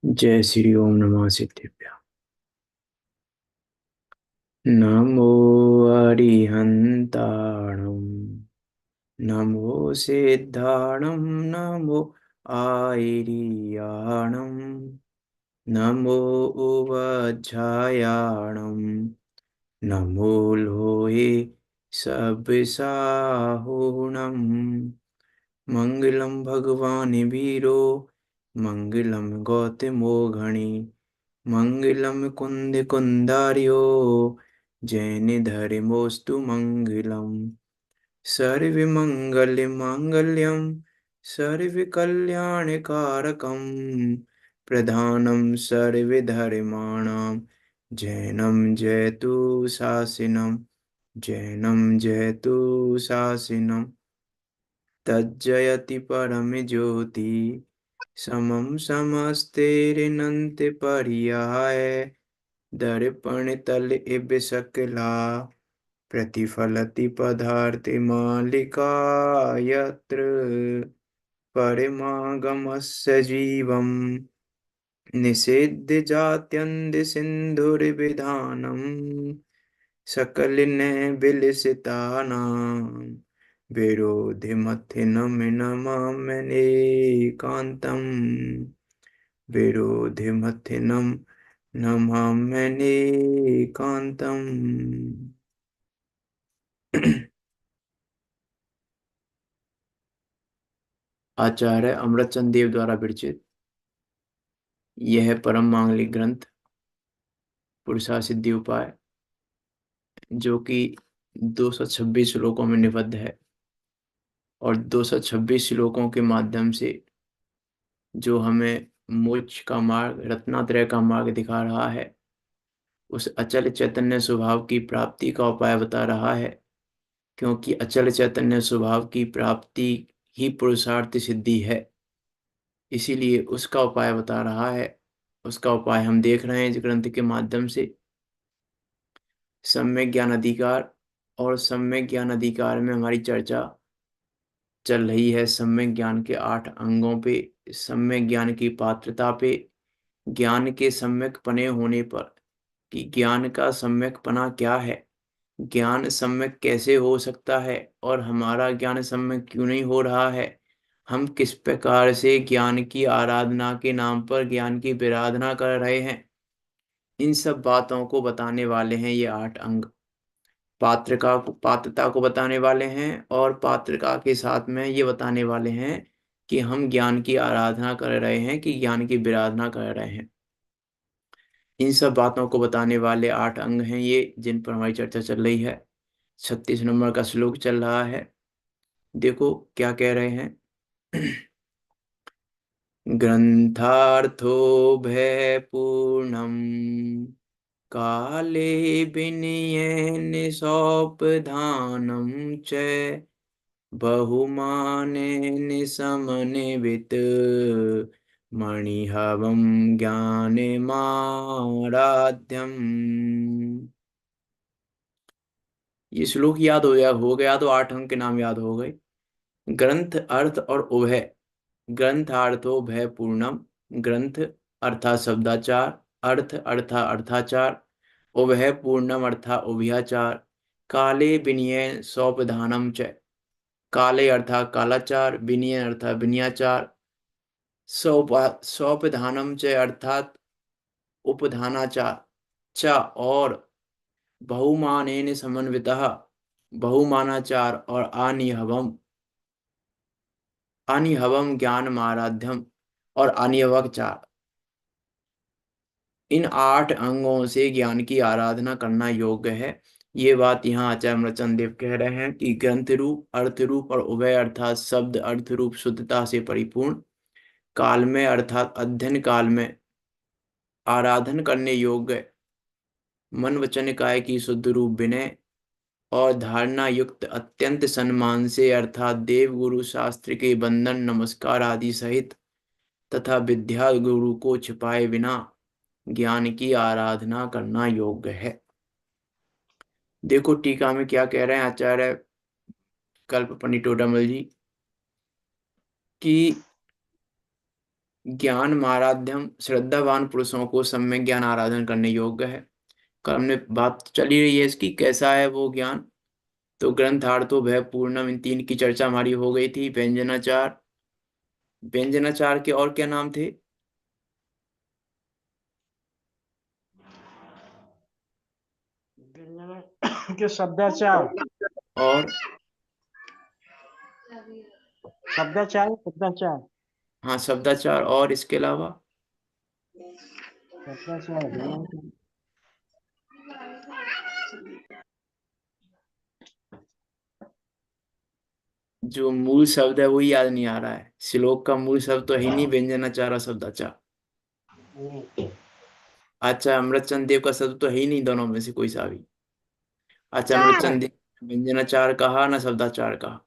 जय श्री ओम नमः सिद्धेभ्य। नमो अरिहन्ताणं, नमो सिद्धाणं, नमो आयर्याणं, नमो उवज्झायाणं, नमो लोहे सब्साहुणम्। मंगलम भगवान वीरो, मंगलम गौतमो घणी, मंगलम कुंद कुंदार्यो, जैन धर्मोस्तु मंगलम। सर्वमंगल मांगल्यम, सर्वकल्याणकारकम, प्रधानम सर्वधर्माणां, जैनम जयतु शासनम, जैनम जयतु शासनम। तज्जयति परम ज्योति, समम समस्तेरनंत पर्याय, दर्पण तल इव सकला, प्रतिफलति पदार्थ मालिका, यत्र परमागमस्य जीवम्, निषिद्ध जात्यन्त सिन्धुर्विधानम्, सकल ने विलसितानां, विरोधिमथिनं नमाम्यनेकान्तम्, विरोधिमथिनं नमाम्यनेकान्तम्। आचार्य अमृतचंद देव द्वारा विरचित यह परम मांगलिक ग्रंथ पुरुषा सिद्धि उपाय, जो कि 226 श्लोकों में निबद्ध है और 226 श्लोकों के माध्यम से जो हमें मोक्ष का मार्ग, रत्नात्रय का मार्ग दिखा रहा है, उस अचल चैतन्य स्वभाव की प्राप्ति का उपाय बता रहा है। क्योंकि अचल चैतन्य स्वभाव की प्राप्ति ही पुरुषार्थ सिद्धि है, इसीलिए उसका उपाय बता रहा है। उसका उपाय हम देख रहे हैं इस ग्रंथ के माध्यम से। सम्यक ज्ञान अधिकार, और सम्यक ज्ञान अधिकार में हमारी चर्चा चल रही है सम्यक ज्ञान के 8 अंगों पे, सम्यक ज्ञान की पात्रता पे, ज्ञान के सम्यक पने होने पर, कि ज्ञान का सम्यक पना क्या है, ज्ञान सम्यक कैसे हो सकता है, और हमारा ज्ञान सम्यक क्यों नहीं हो रहा है, हम किस प्रकार से ज्ञान की आराधना के नाम पर ज्ञान की विराधना कर रहे हैं, इन सब बातों को बताने वाले हैं ये 8 अंग। पात्रता को बताने वाले हैं, और पात्रता के साथ में ये बताने वाले हैं कि हम ज्ञान की आराधना कर रहे हैं कि ज्ञान की विराधना कर रहे हैं। इन सब बातों को बताने वाले 8 अंग हैं ये, जिन पर हमारी चर्चा चल रही है। 36 नंबर का श्लोक चल रहा है। देखो क्या कह रहे हैं। ग्रंथार्थो भय पूर्णम, काले विनयेन सौपधानम च, बहुमानेन समन्वित, मणिहवम ज्ञानमाराध्यम। ये श्लोक याद हो गया तो 8 अंक के नाम याद हो गए। ग्रंथ, अर्थ और उभय। ग्रंथार्थो भय पूर्णम, ग्रंथ अर्थात शब्दाचार, अर्थ अर्था अर्थाचार, उभय पूर्णम अर्था उभयाचार, काले विनय सौपधानम च, काले अर्थात कालाचार, विनय अर्थात विनयाचार, सौपधानम च अर्थात उपधानाचार, च और बहुमानेन समन्वितः, बहुमानाचार, और आनिहवम, अनिहवम ज्ञान माराध्यम, और अनिहवक चार। इन 8 अंगों से ज्ञान की आराधना करना योग्य है। ये बात यहाँ आचार्य अमरचंद देव कह रहे हैं कि ग्रंथ रूप, अर्थ रूप और उभय अर्थात शब्द अर्थ रूप शुद्धता से परिपूर्ण, काल में अर्थात अध्ययन काल में आराधन करने योग्य, मन वचन काय की शुद्ध रूप विनय, और धारणा युक्त अत्यंत सम्मान से अर्थात देव गुरु शास्त्र के बंधन नमस्कार आदि सहित, तथा विद्या गुरु को छिपाए बिना ज्ञान की आराधना करना योग्य है। देखो टीका में क्या कह रहे हैं आचार्य कल्पपनी टोडामल जी, कि ज्ञान आराध्यम, श्रद्धावान पुरुषों को सम्यक ज्ञान आराधन करने योग्य है। कल हमने बात चली रही है इसकी, कैसा है वो ज्ञान। तो ग्रंथार्थो भय पूर्णम, इन तीन की चर्चा हमारी हो गई थी। व्यंजनाचार, व्यंजनाचार के और क्या नाम थे? के शब्दाचार, और शब्दाचार, शब्दाचार, हाँ, शब्दाचार। और इसके अलावा शब्दाचार जो मूल शब्द है वही याद नहीं आ रहा है। श्लोक का मूल शब्द तो है ही नहीं, व्यंजनाचार और शब्दाचार। अच्छा, अमृतचंद देव का शब्द तो है ही नहीं दोनों में से कोई सा भी। अच्छा, चार अमृतचंद देव व्यंजनाचार कहा ना शब्दाचार कहा?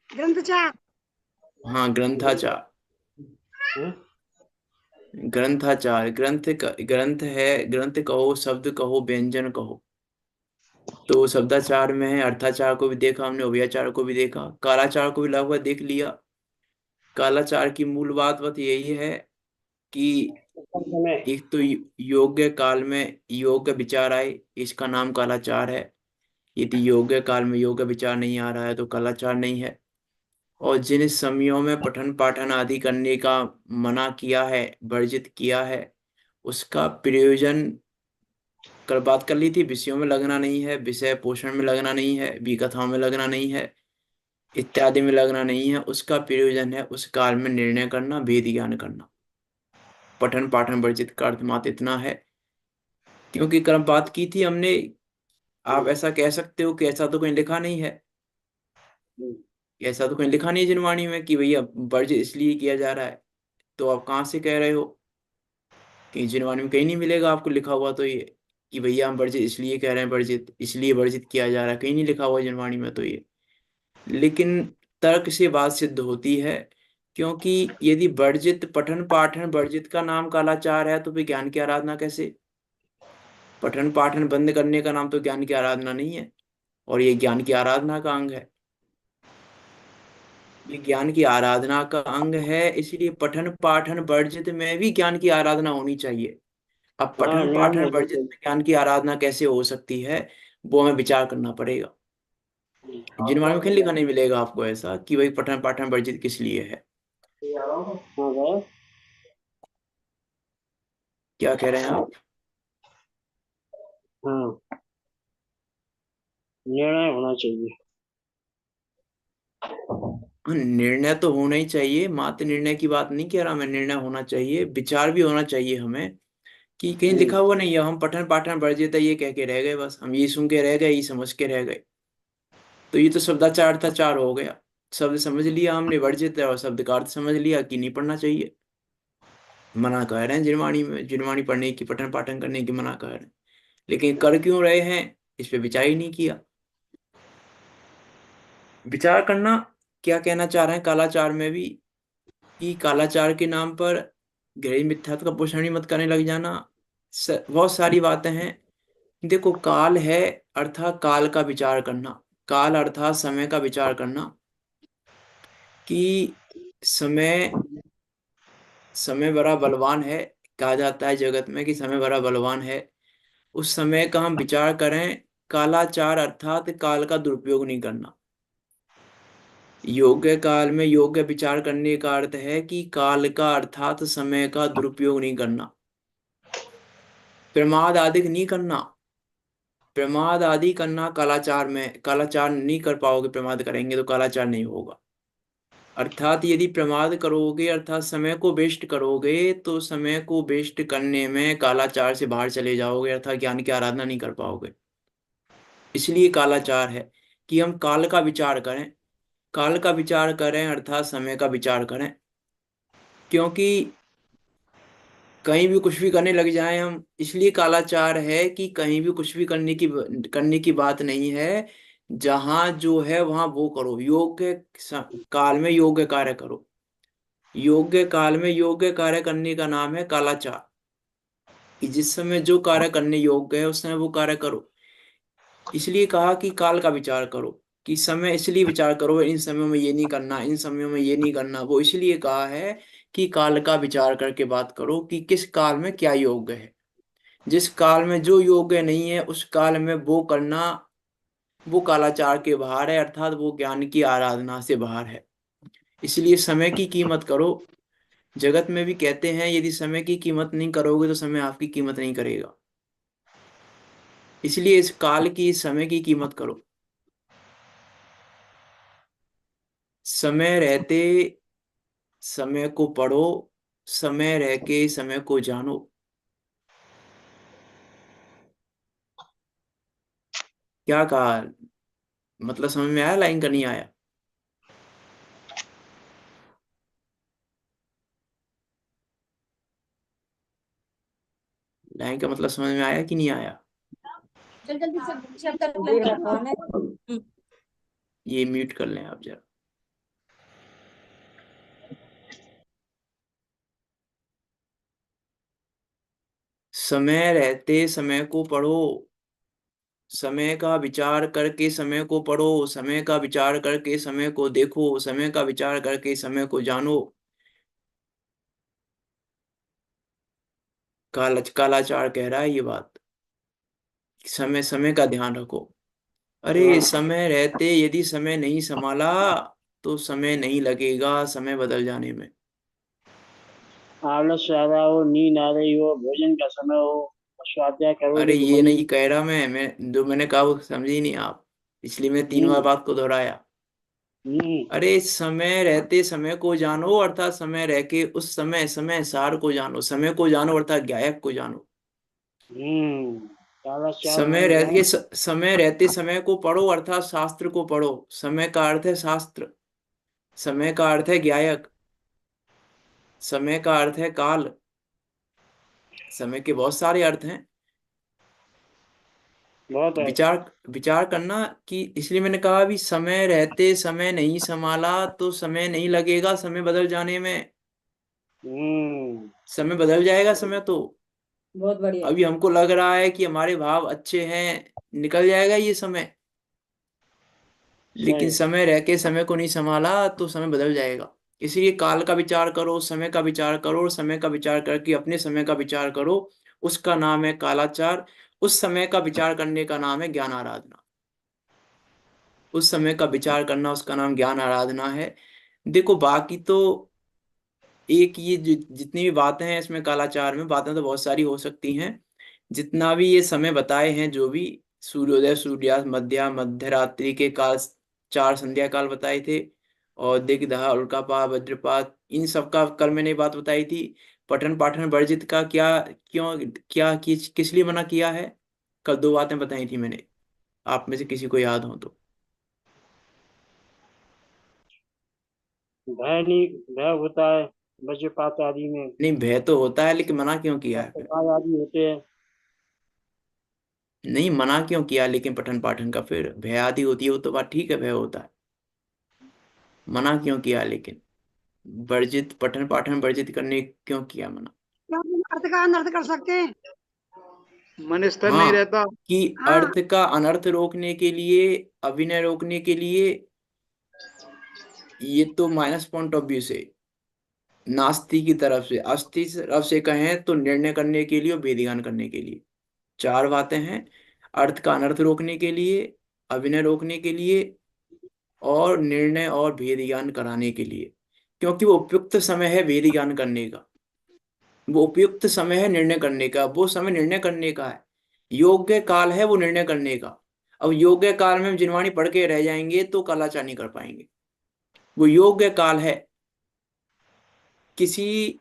ग्रंथ चार। हाँ, ग्रंथाचार। ग्रंथाचार, ग्रंथ है, ग्रंथ कहो, शब्द कहो, व्यंजन कहो। तो शब्दाचार में है, अर्थाचार को भी देखा हमने, अव्याचार को भी देखा, कालाचार को भी लगभग देख लिया। कालाचार की मूल बात यही है कि एक तो योग्य काल में योग्य विचार आए, इसका नाम कालाचार है। यदि योग्य काल में योग्य विचार नहीं आ रहा है तो कालाचार नहीं है। और जिन समयों में पठन पाठन आदि करने का मना किया है, वर्जित किया है, उसका प्रयोजन कल बात कर ली थी। विषयों में लगना नहीं है, विषय पोषण में लगना नहीं है, विकथाओं में लगना नहीं है, इत्यादि में लगना नहीं है। उसका प्रयोजन है उस काल में निर्णय करना, वेद ज्ञान करना। पठन पाठन वर्जित का अर्थ मात्र इतना है। क्योंकि कल बात की थी हमने, आप ऐसा कह सकते हो कि ऐसा तो कहीं लिखा नहीं है, ऐसा तो कहीं लिखा नहीं है जिनवाणी में कि भैया वर्जित इसलिए किया जा रहा है। तो आप कहाँ से कह रहे हो? कि जिनवाणी में कहीं नहीं मिलेगा आपको लिखा हुआ तो ये कि भैया हम वर्जित इसलिए कह रहे हैं, वर्जित इसलिए वर्जित किया जा रहा है, कहीं नहीं लिखा हुआ जिनवाणी में तो ये। लेकिन तर्क से बात सिद्ध होती है। क्योंकि यदि वर्जित, पठन पाठन वर्जित का नाम कालाचार है तो फिर ज्ञान की आराधना कैसे? पठन पाठन बंद करने का नाम तो ज्ञान की आराधना नहीं है, और ये ज्ञान की आराधना का अंग है। ये ज्ञान की आराधना का अंग है, इसलिए पठन पाठन वर्जित में भी ज्ञान की आराधना होनी चाहिए। अब हाँ, पठन नियम पाठन होना वर्जित चाहिए। में ज्ञान की आराधना कैसे हो सकती है, वो हमें विचार करना पड़ेगा। जिनवाणी में कहीं लिखा नहीं मिलेगा आपको ऐसा कि भाई पठन पाठन वर्जित किस लिए है। हाँ भाई, क्या कह रहे हैं आप? हाँ, निर्णय होना चाहिए। हाँ, निर्णय तो होना ही चाहिए, मात्र निर्णय की बात नहीं कह रहा मैं। निर्णय होना चाहिए, विचार भी होना चाहिए हमें। कि कहीं लिखा हुआ नहीं है, हम पठन पाठन वर्जित है ये कह के रह गए, बस हम ये सुन के रह गए, ये समझ के रह गए। तो ये तो शब्दाचार अर्थाचार हो गया। शब्द समझ लिया हमने वर्जित है, और शब्द का अर्थ समझ लिया कि नहीं पढ़ना चाहिए। मना कर रहे हैं जिनवाणी में, जिनवाणी पढ़ने की, पठन पाठन करने की मना कर रहे हैं। लेकिन कर क्यों रहे हैं, इस पे विचार ही नहीं किया। विचार करना, क्या कहना चाह रहे हैं कालाचार में भी, कि कालाचार के नाम पर गहरी मिथ्यात्व का पोषण ही मत करने लग जाना। बहुत सारी बातें हैं। देखो, काल है अर्थात काल का विचार करना, काल अर्थात समय का विचार करना। कि समय, समय बड़ा बलवान है। कहा जाता है जगत में कि समय बड़ा बलवान है। उस समय का हम विचार करें। कालाचार अर्थात काल का दुरुपयोग नहीं करना। योग्य काल में योग्य विचार करने का अर्थ है कि काल का अर्थात समय का दुरुपयोग नहीं करना, प्रमाद आदि नहीं करना। प्रमाद आदि करना कालाचार में, कालाचार नहीं कर पाओगे। प्रमाद करेंगे तो कालाचार नहीं होगा। अर्थात यदि प्रमाद करोगे अर्थात समय को वेस्ट करोगे, तो समय को वेस्ट करने में कालाचार से बाहर चले जाओगे, अर्थात ज्ञान की आराधना नहीं कर पाओगे। इसलिए कालाचार है कि हम काल का विचार करें। काल का विचार करें अर्थात समय का विचार करें। क्योंकि कहीं भी कुछ भी करने लग जाएं हम, इसलिए कालाचार है कि कहीं भी कुछ भी करने की बात नहीं है। जहां जो है वहां वो करो, काल में योग्य कार्य करो। योग्य काल में योग्य कार्य करने का नाम है कालाचार। कि जिस समय जो कार्य करने योग्य है उस समय वो कार्य करो। इसलिए कहा कि काल का विचार करो, कि समय इसलिए विचार करो इन समयों में ये नहीं करना, इन समयों में ये नहीं करना। वो इसलिए कहा है कि काल का विचार करके बात करो कि किस काल में क्या योग्य है। जिस काल में जो योग्य नहीं है उस काल में वो करना वो कालाचार के बाहर है, अर्थात वो ज्ञान की आराधना से बाहर है। इसलिए समय की कीमत करो। जगत में भी कहते हैं यदि समय की कीमत नहीं करोगे तो समय आपकी कीमत नहीं करेगा। इसलिए इस काल की, इस समय की कीमत करो। समय रहते समय को पढ़ो, समय रह के समय को जानो। क्या कहा? मतलब समझ में आया लाइन का? नहीं आया? लाइन का मतलब समझ में आया कि नहीं आया? चल जल्दी से शेयर कर मेरा फोन है। ये म्यूट कर लें आप जरा। समय रहते समय को पढ़ो, समय का विचार करके समय को पढ़ो, समय का विचार करके समय को देखो, समय का विचार करके समय को जानो। कालाचार कह रहा है ये बात। समय समय का ध्यान रखो। अरे समय रहते यदि समय नहीं संभाला तो समय नहीं लगेगा समय बदल जाने में। आलस आ रहा हो, नींद आ रही हो, भोजन का समय हो, स्वाध्याय अरे करोगे तो ये मन। नहीं कह रहा मैं जो मैंने कहा वो समझे ही नहीं आप, इसलिए मैं 3 बार बात को दोहराया। हम्म अरे समय रहते समय को जानो, अर्थात समय रह के उस समय समय सार को जानो, समय को जानो अर्थात गायक को जानो। कालाचार होने लगा। समय रहते समय को पढ़ो अर्थात शास्त्र को पढ़ो। समय का अर्थ है शास्त्र, समय का अर्थ है गायक, समय का अर्थ है काल। समय के बहुत सारे अर्थ हैं। बहुत है। विचार विचार करना कि, इसलिए मैंने कहा भी समय रहते समय नहीं संभाला तो समय नहीं लगेगा समय बदल जाने में। हम्म समय बदल जाएगा समय तो। बहुत बढ़िया। अभी हमको लग रहा है कि हमारे भाव अच्छे हैं, निकल जाएगा ये समय, लेकिन सही। समय रह के समय को नहीं संभाला तो समय बदल जाएगा। इसलिए काल का विचार करो, समय का विचार करो, और समय का विचार करके अपने समय का विचार करो। उसका नाम है कालाचार। उस समय का विचार करने का नाम है ज्ञान आराधना। उस समय का विचार करना उसका नाम ज्ञान आराधना है। देखो बाकी तो एक ये जितनी भी बातें हैं इसमें कालाचार में, बातें तो बहुत सारी हो सकती हैं। जितना भी ये समय बताए हैं, जो भी सूर्योदय, सूर्यास्त, मध्य रात्रि के काल, 4 संध्या काल बताए थे, और दिग्दहा, उल्कापात, वज्रपात, इन सब का कल मैंने बात बताई थी। पठन पाठन वर्जित का क्या, क्यों, क्या किस लिए मना किया है, कल 2 बातें बताई थी मैंने। आप में से किसी को याद हो तो। भय नहीं, भय होता है वज्रपात आदि में। नहीं, भय तो होता है लेकिन मना क्यों किया है फिर? तकरार आदि होते हैं। नहीं, मना क्यों किया लेकिन पठन पाठन का? फिर भय आदि होती है वो तो बात ठीक है, भय होता है। मना क्यों किया लेकिन? वर्जित, पठन पाठन वर्जित करने क्यों किया मना? क्या हम अर्थ का अनर्थ कर सकते हैं? मन स्थिर नहीं हाँ, रहता। कि हाँ। अर्थ का अनर्थ रोकने के लिए, अभिनय रोकने के लिए। ये तो माइनस पॉइंट ऑफ व्यू से, नास्ती की तरफ से, अस्थि की तरफ से कहें तो निर्णय करने के लिए और भेदज्ञान करने के लिए 4 बातें हैं। अर्थ का अनर्थ रोकने के लिए, अभिनय रोकने के लिए, और निर्णय और भेद ज्ञान कराने के लिए। क्योंकि वो उपयुक्त समय है भेद ज्ञान करने का, वो उपयुक्त समय है निर्णय करने का, वो समय निर्णय करने का है। योग्य काल है वो निर्णय करने का। अब योग्य काल में हम जिनवाणी पढ़ के रह जाएंगे तो कालाचार नहीं कर पाएंगे। वो योग्य काल है। किसी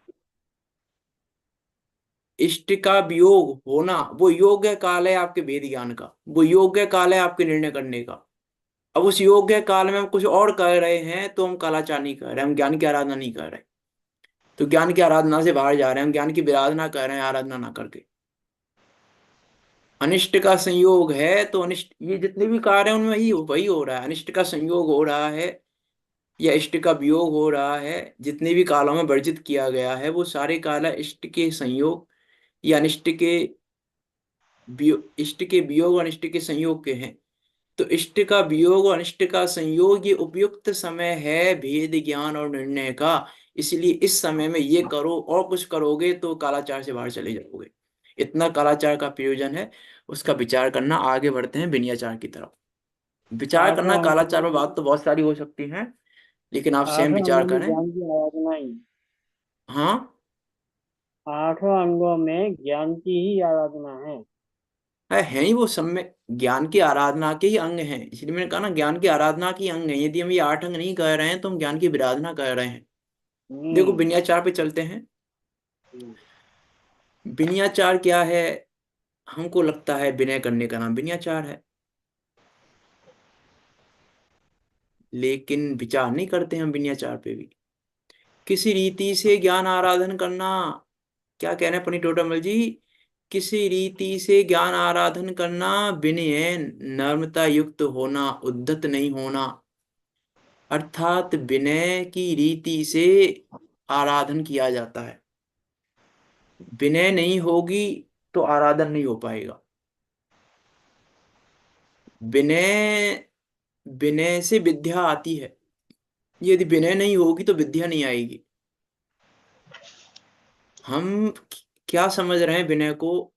इष्ट का वियोग होना वो योग्य काल है आपके वेद ज्ञान का, वो योग्य काल है आपके निर्णय करने का। अब उस योग्य काल में हम कुछ और कर रहे हैं तो हम कालाचार नहीं कर रहे, हम ज्ञान की आराधना नहीं कर रहे। तो ज्ञान की आराधना से बाहर जा रहे हैं, हम ज्ञान की विराधना कर रहे हैं आराधना ना करके। अनिष्ट का संयोग है तो अनिष्ट, ये जितने भी कार्य हैं उनमें ही वही हो रहा है, अनिष्ट का संयोग हो रहा है या इष्ट का वियोग हो रहा है। जितने भी कालों में वर्जित किया गया है वो सारे काल इष्ट के संयोग या अनिष्ट के इष्ट के वियोग और अनिष्ट के संयोग के हैं। तो इष्ट का वियोग और अनिष्ट का संयोग ये उपयुक्त समय है भेद ज्ञान और निर्णय का। इसलिए इस समय में ये करो, और कुछ करोगे तो कालाचार से बाहर चले जाओगे। इतना कालाचार का प्रयोजन है, उसका विचार करना। आगे बढ़ते हैं विनयाचार की तरफ। विचार करना आठों कालाचार अंगों में, बात तो बहुत सारी हो सकती है, लेकिन आप स्वयं आठों विचार अंगों में करें। ज्ञान की आराधना ही। हाँ, आठों अंगों में ज्ञान की ही आराधना है। है ही वो सब में ज्ञान की आराधना के ही अंग हैं। इसलिए मैंने कहा ना, ज्ञान की आराधना की अंग है। यदि हम ये 8 अंग नहीं कह रहे हैं तो हम ज्ञान की विराधना कर रहे हैं। देखो हम्म। विनयाचार पे चलते हैं। विनयाचार क्या है? हमको लगता है विनय करने का नाम विनयाचार है, लेकिन विचार नहीं करते हम विनयाचार पे भी। किसी रीति से ज्ञान आराधन करना, क्या कह रहे हैं पंडित जी? किसी रीति से ज्ञान आराधन करना विनय, नम्रता युक्त होना, उद्धत नहीं होना। अर्थात विनय की रीति से आराधन किया जाता है। विनय नहीं होगी तो आराधन नहीं हो पाएगा। विनय, विनय से विद्या आती है। यदि विनय नहीं होगी तो विद्या नहीं आएगी। हम क्या समझ रहे हैं विनय को?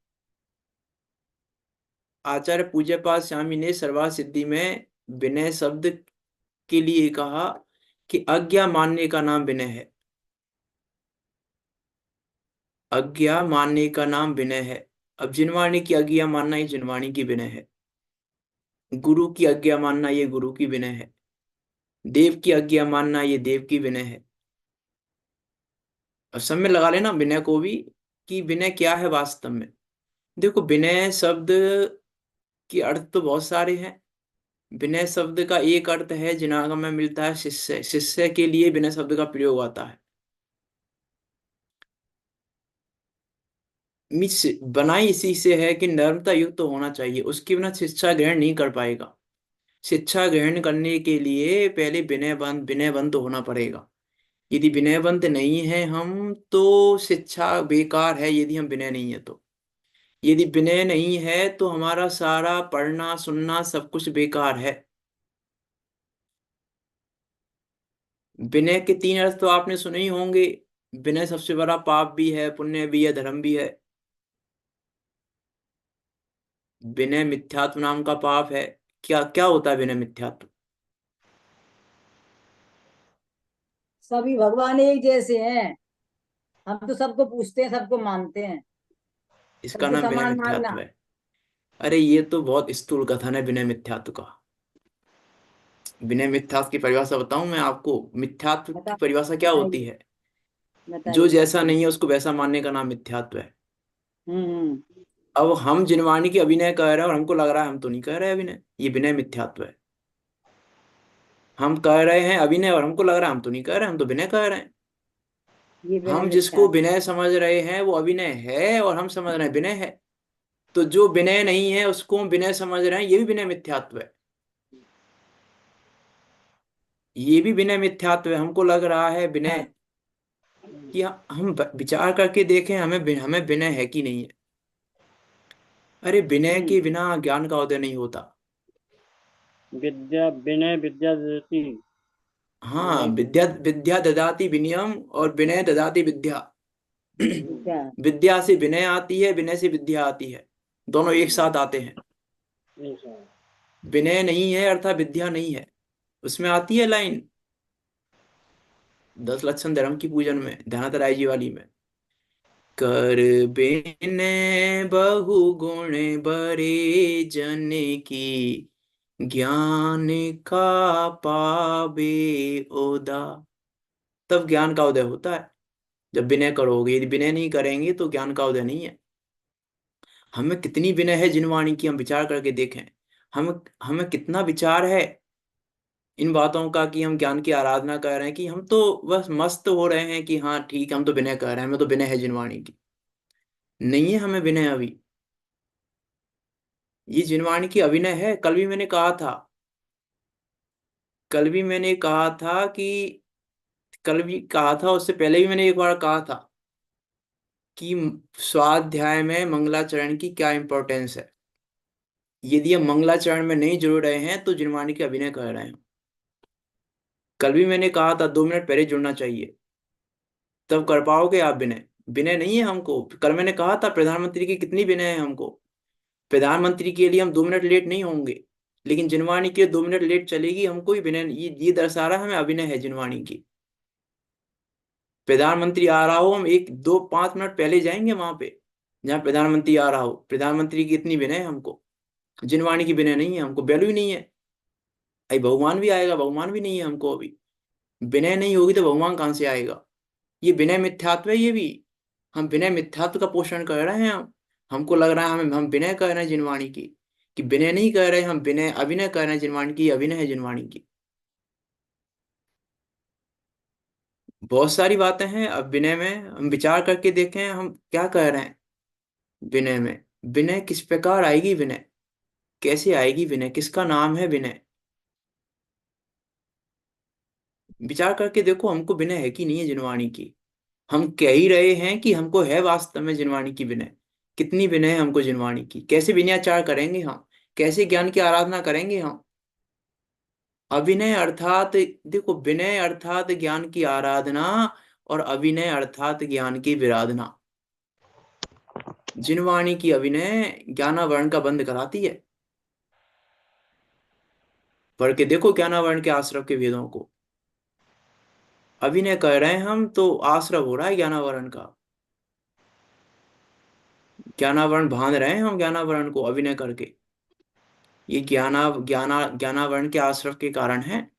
आचार्य पूज्यपाद स्वामी ने सर्वार्थ सिद्धि में विनय शब्द के लिए कहा कि आज्ञा मानने का नाम विनय है। आज्ञा मानने का नाम विनय है। अब जिनवाणी की आज्ञा मानना ये जिनवाणी की विनय है। गुरु की आज्ञा मानना ये गुरु की विनय है। देव की आज्ञा मानना ये देव की विनय है। अब सब में लगा लेना विनय को भी, कि विनय क्या है वास्तव में। देखो विनय शब्द के अर्थ तो बहुत सारे हैं। विनय शब्द का एक अर्थ है जिनागम में मिलता है शिष्य। शिष्य के लिए विनय शब्द का प्रयोग आता है। मिस बनाई इसी से है कि नर्मता युक्त तो होना चाहिए, उसके बिना शिक्षा ग्रहण नहीं कर पाएगा। शिक्षा ग्रहण करने के लिए पहले विनयवंत तो होना पड़ेगा। यदि विनयवंत नहीं है हम तो शिक्षा बेकार है। यदि हम विनय नहीं है तो, यदि विनय नहीं है तो हमारा सारा पढ़ना सुनना सब कुछ बेकार है। विनय के 3 अर्थ तो आपने सुने ही होंगे। विनय सबसे बड़ा पाप भी है, पुण्य भी है, धर्म भी है। विनय मिथ्यात्व नाम का पाप है। क्या क्या होता है विनय मिथ्यात्व? सभी भगवान एक जैसे हैं। हम तो सबको पूछते हैं, सबको मानते हैं। इसका सबको नाम विनय समान मिथ्यात्व मानना। है। अरे ये तो बहुत स्थूल कथन है विनय मिथ्यात्व का। विनय मिथ्यात्व की परिभाषा बताऊं मैं आपको? मिथ्यात्व बता की परिभाषा क्या होती बताइए। है? जो बताइए। जैसा नहीं है उसको वैसा मानने का नाम मिथ्यात्व है। हम्म। अब हम जिनवाणी की अभिनय कर रहे हैं और हमको लग रहा है हम तो नहीं कर रहे अभिनय, ये विनय मिथ्यात्व है। हम कर रहे हैं अभिनय और हमको लग रहा है हम तो नहीं कर रहे, हम तो विनय कर रहे हैं। ये बिना हम मिथ्या। जिसको विनय समझ रहे हैं वो अभिनय है, और हम समझ रहे हैं विनय है। तो जो विनय नहीं है उसको हम विनय समझ रहे हैं, ये भी विनय मिथ्यात्व है। ये भी विनय मिथ्यात्व है। हमको लग रहा है विनय, कि हम विचार करके देखें हमें हमें विनय है कि नहीं है। अरे विनय के बिना ज्ञान का उदय नहीं होता। विद्या विनय विद्या देती। हाँ, विनय विद्या विद्या ददाति विनयम, और विनय ददाति विद्या। क्या? विद्या से विनय आती है, विनय से विद्या आती है। दोनों एक साथ आते हैं। ऐसा। विनय नहीं है अर्थात विद्या नहीं है। उसमें आती है लाइन 10 लक्षण धर्म की पूजन में, ध्यानात राय जी वाली में। कर बिनय बहु गुण बरे जन की, ज्ञान का पावे ओदा। तब ज्ञान का उदय होता है, जब विनय करोगे। यदि विनय नहीं करेंगे तो ज्ञान का उदय नहीं है। हमें कितनी विनय है जिनवाणी की, हम विचार करके देखें। हम हमें कितना विचार है इन बातों का, कि हम ज्ञान की आराधना कर रहे हैं, कि हम तो बस मस्त हो रहे हैं कि हाँ ठीक है हम तो विनय कर रहे हैं, हमें तो विनय है जिनवाणी की। नहीं है हमें विनय अभी। ये जिनवाणी की अभिनय है। कल भी मैंने कहा था, कल भी मैंने कहा था कि कल भी कहा था, उससे पहले भी मैंने एक बार कहा था कि स्वाध्याय में मंगलाचरण की क्या इंपॉर्टेंस है। यदि हम मंगलाचरण में नहीं जुड़ रहे हैं तो जिनवाणी के अभिनय कर रहे हैं। कल भी मैंने कहा था 2 मिनट पहले जुड़ना चाहिए, तब कर पाओगे आप विनय। विनय नहीं है हमको। कल मैंने कहा था प्रधानमंत्री की कितनी विनय है हमको। प्रधानमंत्री के लिए हम 2 मिनट लेट नहीं होंगे, लेकिन जिनवाणी के 2 मिनट लेट चलेगी हमको ही विनय। ये दर्शा रहा है हमें अभिनय है जिनवाणी की। प्रधानमंत्री आ रहा हो, हम 1 2 5 मिनट पहले जाएंगे वहां पे जहाँ प्रधानमंत्री आ रहा हो। प्रधानमंत्री की इतनी विनय है हमको। जिनवाणी की विनय नहीं है हमको, वैल्यू ही नहीं है। अभी भगवान भी आएगा, भगवान भी नहीं है हमको अभी। विनय नहीं होगी तो भगवान कहाँ से आएगा। ये विनय मिथ्यात्व है ये भी। हम विनय मिथ्यात्व का पोषण कर रहे हैं। हमको लग रहा है हम विनय कर रहे हैं जिनवाणी की, कि विनय नहीं कर रहे, हम विनय अभिनय कर रहे हैं जिनवाणी की। अभिनय है जिनवाणी की। बहुत सारी बातें हैं। अब विनय में हम विचार करके देखें हम क्या कह रहे हैं। विनय में विनय किस प्रकार आएगी, विनय कैसे आएगी, विनय किसका नाम है विनय। विचार करके देखो हमको विनय है कि नहीं है जिनवाणी की। हम कह ही रहे हैं कि हमको है वास्तव में जिनवाणी की विनय। कितनी विनय है हमको जिनवाणी की। कैसे विनयाचार करेंगे हम, कैसे ज्ञान की आराधना करेंगे हम। अभिनय अर्थात देखो, विनय अर्थात ज्ञान की आराधना, और अभिनय अर्थात ज्ञान की विराधना। जिनवाणी की अभिनय ज्ञानावरण का बंद कराती है। पढ़ के देखो ज्ञानावरण के आश्रव के वेदों को। अभिनय कर रहे हैं हम तो आश्रव हो रहा है ज्ञानावरण का। ज्ञानावरण बांध रहे हैं हम ज्ञानावरण को अभिनय करके। ये ज्ञानावरण के आश्रव के कारण है,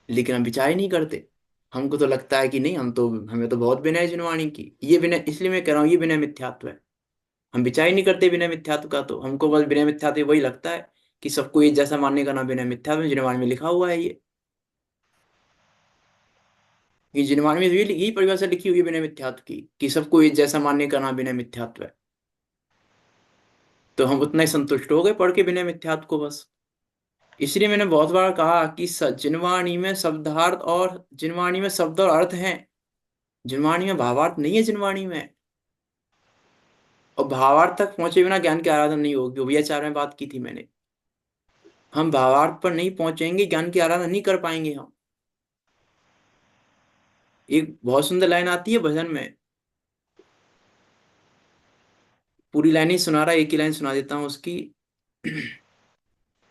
लेकिन हम विचार ही नहीं करते। हमको तो लगता है कि नहीं, हमें तो बहुत विनय है जिनवाणी की। ये विनय, इसलिए मैं कह रहा हूँ ये विनय मिथ्यात्व है। हम विचार ही नहीं करते विनय मिथ्यात्व का। तो हमको बस विनय मिथ्यात्व वही लगता है कि सबको एक जैसा मानने का नाम विनय मिथ्यात्व। जिनवाणी में लिखा हुआ है ये जिनवाणी में यही परिभाषा लिखी हुई है विनय मिथ्यात्व की, कि सबको एक जैसा मानने का नाम विनय मिथ्यात्व है। तो हम उतना ही संतुष्ट हो गए पढ़ के विनय मिथ्यात्व को बस। इसलिए मैंने बहुत बार कहा कि जिनवाणी में शब्दार्थ और जिनवाणी में शब्द और अर्थ हैं। जिनवाणी में भावार्थ नहीं है जिनवाणी में। और भावार्थ तक पहुंचे बिना ज्ञान की आराधना नहीं होगी। विचार में बात की थी मैंने। हम भावार्थ पर नहीं पहुंचेंगे, ज्ञान की आराधना नहीं कर पाएंगे हम। एक बहुत सुंदर लाइन आती है भजन में, पूरी लाइन ही सुना रहा, एक ही लाइन सुना देता हूं उसकी।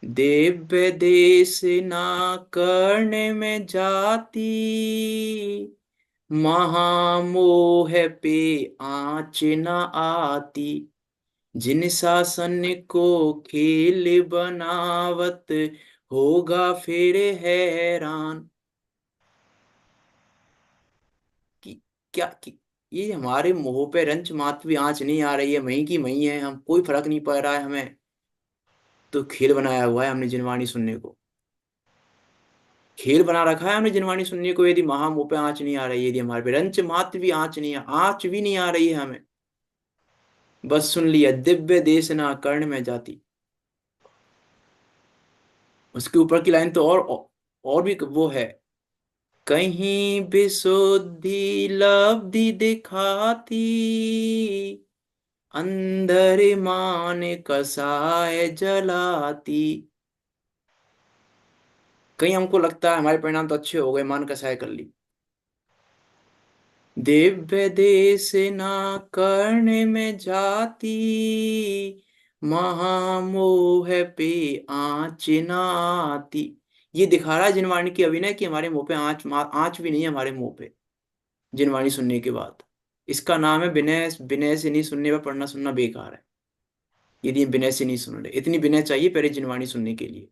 दिव्य देश ना करने में जाती, महामोह पे आँच न आती। जिन शासन को खेल बनावत, होगा फिर हैरान। कि क्या कि ये हमारे मुंह पे रंच मात्र भी आंच नहीं आ रही है, वहीं की वहीं है, हम कोई फर्क नहीं पड़ रहा है हमें। तो खेल बनाया हुआ है हमने जिनवाणी सुनने को। खेल बना रखा है हमने जिनवाणी सुनने को। यदि महामुंह पे आंच नहीं आ रही है, यदि हमारे पे रंच मात्र भी आंच भी नहीं आ रही है हमें, बस सुन लिया दिव्य देश ना कर्ण में जाती। उसके ऊपर की लाइन तो और भी वो है, कहीं विशुद्धि लब्धि दिखाती, अंदर मान कसाय जलाती। कहीं हमको लगता है हमारे परिणाम तो अच्छे हो गए, मान कसाय कर ली। दिव्य देश ना करने में जाती, महामोह पे आँच ना आती। ये दिखा रहा है जिनवाणी की अभिनय कि हमारे मुंह पे आँच भी नहीं है हमारे मुंह पे जिनवाणी सुनने के बाद। इसका नाम है विनय। विनय से नहीं सुनने पर पढ़ना सुनना बेकार है। यदि हम विनय से नहीं सुन रहे, इतनी विनय चाहिए पहले जिनवाणी सुनने के लिए।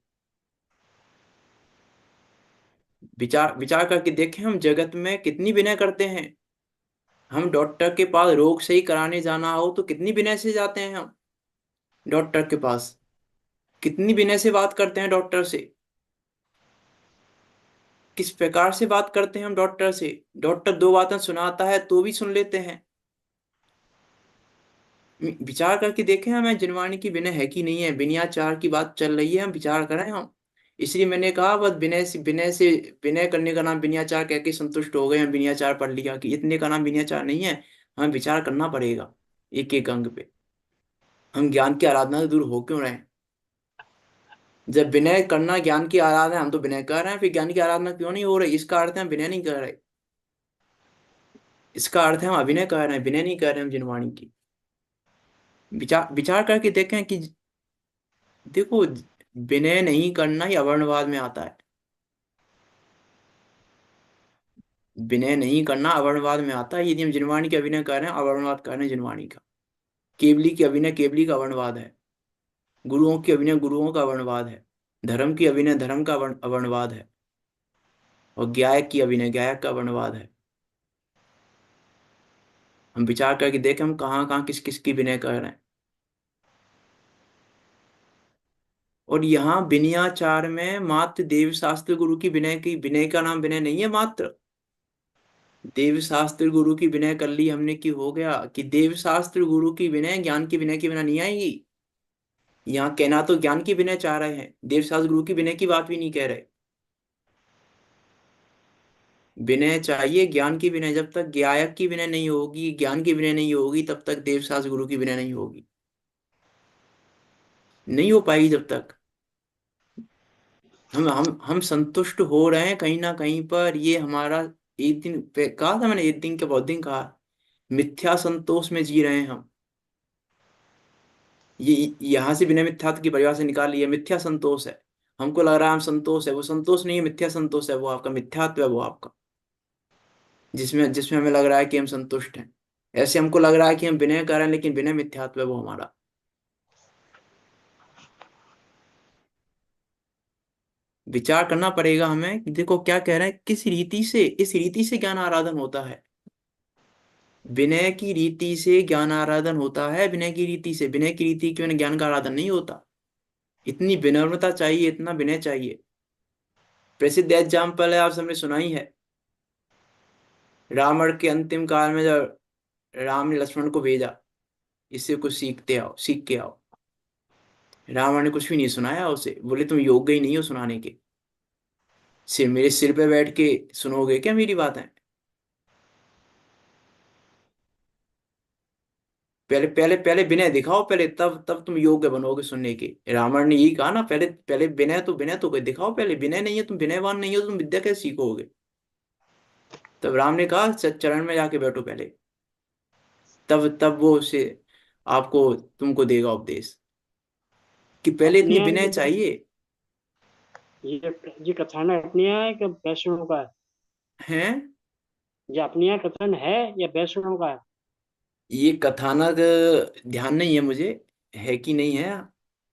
विचार विचार करके देखें हम जगत में कितनी विनय करते हैं। हम डॉक्टर के पास रोग सही कराने जाना हो तो कितनी विनय से जाते हैं हम डॉक्टर के पास। कितनी विनय से बात करते हैं डॉक्टर से। किस प्रकार से बात करते हैं हम डॉक्टर से। डॉक्टर 2 बातें सुनाता है तो भी सुन लेते हैं। विचार करके देखें हमें जिनवाणी की विनय है कि नहीं है। विनयाचार की बात चल रही है, हम विचार करें हम। इसलिए मैंने कहा बस विनय से विनय करने का नाम विनयाचार कह के संतुष्ट हो गए हम। विनयाचार पढ़ लिया कि इतने का नाम विनयाचार नहीं है। हमें विचार करना पड़ेगा एक एक अंग पे। हम ज्ञान की आराधना से दूर हो क्यों रहे हैं। जब विनय करना ज्ञान की आराधना, हम तो विनय कर रहे हैं, फिर ज्ञान की आराधना क्यों नहीं हो रही? इसका अर्थ है हम विनय नहीं कर रहे। इसका अर्थ है हम अभिनय कर रहे हैं, विनय नहीं कर रहे हैं हम जिनवाणी की। विचार विचार करके देखें कि देखो, विनय नहीं करना ही अवर्णवाद में आता है। विनय नहीं करना अवर्णवाद में आता है। यदि हम जिनवाणी के अभिनय कर रहे हैं, अवर्णवाद कर रहे हैं जिनवाणी का। केवली की अभिनय केवली का अवर्णवाद है। गुरुओं की अभिनय गुरुओं का अवर्णवाद है। धर्म की अभिनय धर्म का अवर्णवाद है। और गायक की अभिनय गायक का अवर्णवाद है। हम विचार करके देखें हम कहाँ कहाँ किस किस की विनय कर रहे हैं। और यहाँ विनयाचार में मात्र देव शास्त्र गुरु की विनय का नाम विनय नहीं है। मात्र देव शास्त्र गुरु की विनय कर ली हमने कि हो गया, कि देव शास्त्र गुरु की विनय ज्ञान की विनय की बिना नहीं आएगी। यहाँ कहना तो ज्ञान की विनय चाह रहे हैं, देव शास्त्र गुरु की विनय की बात भी नहीं कह रहे। विनय चाहिए, ज्ञान की विनय। जब तक गायक की विनय नहीं होगी, ज्ञान की विनय नहीं होगी, तब तक देव शास्त्र गुरु की विनय नहीं होगी, नहीं हो पाएगी। जब तक हम संतुष्ट हो रहे हैं कहीं ना कहीं पर, ये हमारा एक दिन कहा था मैंने, एक दिन के बहुत दिन कहा, मिथ्या संतोष में जी रहे हैं हम। ये यहाँ से विनय मिथ्यात्व की परिभाषा निकाल ली है, मिथ्या संतोष है। हमको लग रहा है हम संतोष है, वो संतोष नहीं है, मिथ्या संतोष है। वो आपका मिथ्यात्व है, वो आपका, जिसमें जिसमें हमें लग रहा है कि हम संतुष्ट हैं। ऐसे हमको लग रहा है कि हम विनय कर रहे हैं, लेकिन विनय मिथ्यात्व है वो हमारा। विचार करना पड़ेगा हमें कि देखो क्या कह रहे हैं, किस रीति से, इस रीति से ज्ञान आराधन होता है। विनय की रीति से ज्ञान आराधन होता है। विनय की रीति से, विनय की रीति के बिना ज्ञान का आराधन नहीं होता। इतनी विनम्रता चाहिए, इतना विनय चाहिए। प्रसिद्ध एग्जाम्पल है, आप सबने सुना ही है, रावण के अंतिम काल में जब राम ने लक्ष्मण को भेजा, इससे कुछ सीखते आओ, सीख के आओ। रावण ने कुछ भी नहीं सुनाया उसे, बोले तुम योग्य ही नहीं हो सुनाने के। मेरे सिर पे बैठ के सुनोगे क्या मेरी बातें? पहले पहले पहले विनय दिखाओ पहले, तब तब तुम योग्य बनोगे सुनने के। रावण ने यही कहा ना, पहले पहले विनय तो दिखाओ पहले। विनय नहीं है, तुम विनयवान नहीं हो, तुम विद्या कैसे सीखोगे? तब राम ने कहा चरण में जाके बैठो पहले, तब तब वो उसे आपको तुमको देगा उपदेश, कि पहले अपने इतनी यहाँ विनय चाहिए। ये कथन अपने यहाँ है कि वैष्णव का है? हैं? ये अपने यहाँ कथन है या वैष्णव का है? ये कथानक ध्यान नहीं है मुझे, है कि नहीं है,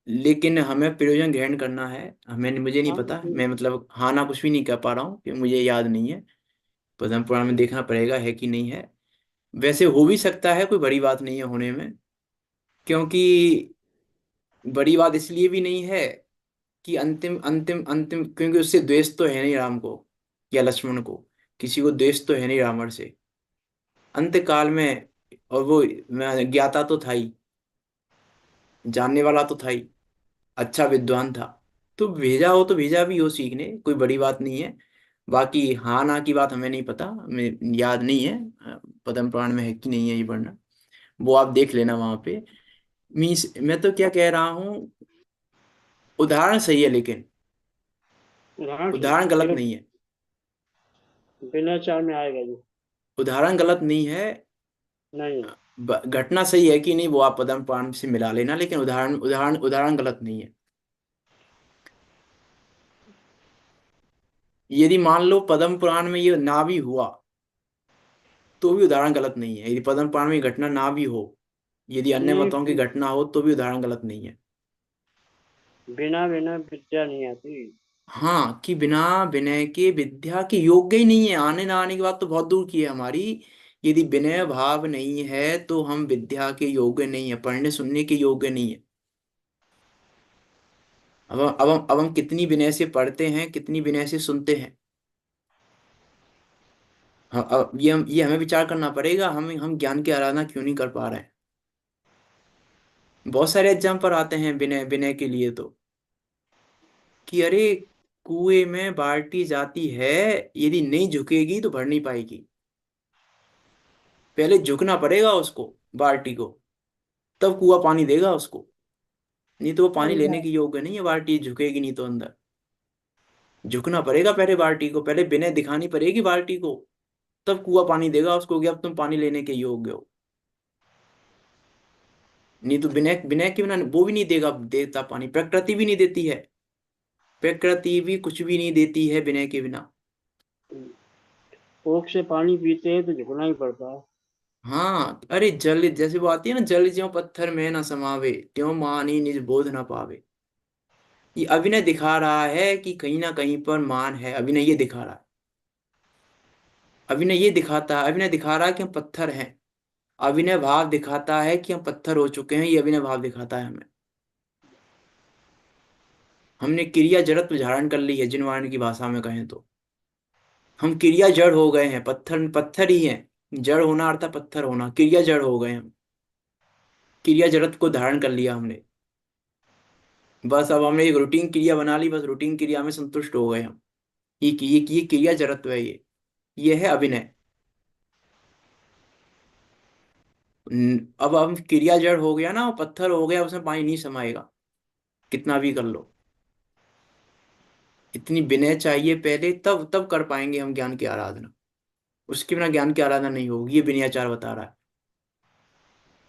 लेकिन हमें प्रयोजन ग्रहण करना है। हमें, मुझे नहीं हाँ, पता, मैं मतलब हाँ ना कुछ भी नहीं कह पा रहा हूँ क्योंकि मुझे याद नहीं है। पद्म पुराण में देखना पड़ेगा है कि नहीं है। वैसे हो भी सकता है, कोई बड़ी बात नहीं है होने में, क्योंकि बड़ी बात इसलिए भी नहीं है कि अंतिम अंतिम अंतिम, क्योंकि उससे द्वेष तो है नहीं राम को या लक्ष्मण को, किसी को द्वेष तो है नहीं रावण से अंत काल में। और वो ज्ञाता तो था ही, जानने वाला तो था ही, अच्छा विद्वान था। तो भेजा हो तो भेजा भी हो सीखने, कोई बड़ी बात नहीं है। बाकी हाँ ना की बात हमें नहीं पता, हमें याद नहीं है पद्म पुराण में है कि नहीं है ये वर्णन, वो आप देख लेना वहां पे। मीन्स मैं तो क्या कह रहा हूँ, उदाहरण सही है, लेकिन उदाहरण ठीक उदाहरण है, गलत लेकिन नहीं है। बिना चार में आएगा ये? उदाहरण गलत नहीं है। नहीं। घटना सही है कि नहीं वो आप पद्म पुराण से मिला लेना, लेकिन उदाहरण उदाहरण उदाहरण गलत नहीं है। यदि मान लो पद्म पुराण में ये ना भी हुआ तो भी उदाहरण गलत नहीं है। यदि पद्म पुराण में ये घटना ना भी हो, यदि अन्य मतों की नहीं, घटना हो, तो भी उदाहरण गलत नहीं है। बिना बिना विद्या नहीं आती। हाँ, कि बिना विनय के विद्या के योग्य ही नहीं है। आने ना आने की बात तो बहुत दूर की है हमारी। यदि विनय भाव नहीं है तो हम विद्या के योग्य नहीं है, पढ़ने सुनने के योग्य नहीं है। अब हम कितनी विनय से पढ़ते हैं, कितनी विनय से सुनते हैं। अब ये हमें विचार करना पड़ेगा, हम ज्ञान की आराधना क्यों नहीं कर पा रहे हैं। बहुत सारे एग्जाम्पल आते हैं विनय विनय के लिए तो, कि अरे कुएं में बाल्टी जाती है, यदि नहीं झुकेगी तो भर नहीं पाएगी। पहले झुकना पड़ेगा उसको, बाल्टी को, तब कुआं पानी देगा उसको। नहीं तो वो पानी सही लेने बात। के योग्य नहीं है, बाल्टी झुकेगी नहीं तो अंदर। झुकना पड़ेगा पहले बाल्टी को, पहले बिना दिखानी पड़ेगी बाल्टी को, तब कुआं पानी देगा उसको कि अब तुम पानी लेने के योग्य हो। नहीं तो बिना बिना के बिना वो भी नहीं देगा, देता पानी, प्रकृति भी नहीं देती है, प्रकृति भी कुछ भी नहीं देती है बिना के बिना। कोख से पानी पीते हैं तो झुकना ही पड़ता है। हाँ, अरे जल जैसे वो आती है ना, जल ज्यों पत्थर में न समावे, त्यों मानी निज बोध न पावे। ये अभिनय दिखा रहा है कि कहीं ना कहीं पर मान है, अभिनय ये दिखा रहा है, अभिनय ये दिखाता है, अभिनय दिखा रहा है कि हम पत्थर हैं, अभिनय भाव दिखाता है कि हम पत्थर हो चुके हैं, ये अभिनय भाव दिखाता है हमें। हमने क्रिया जड़त्व धारण कर ली है, जिनवाणी की भाषा में कहें तो हम क्रिया जड़ हो गए हैं, पत्थर पत्थर ही हैं। जड़ होना अर्थात पत्थर होना, क्रिया जड़ हो गए हम, क्रिया जड़त्व को धारण कर लिया हमने। बस अब हमने एक रूटीन क्रिया बना ली, बस रूटीन क्रिया में संतुष्ट हो गए हम। ये क्रिया जड़त्व है, ये है अभिनय। अब हम क्रिया जड़ हो गया ना, वो पत्थर हो गया, उसमें पानी नहीं समाएगा कितना भी कर लो। इतनी विनय चाहिए पहले, तब तब कर पाएंगे हम ज्ञान की आराधना, उसके बिना ज्ञान की आराधना नहीं होगी, ये विनयाचार बता रहा है।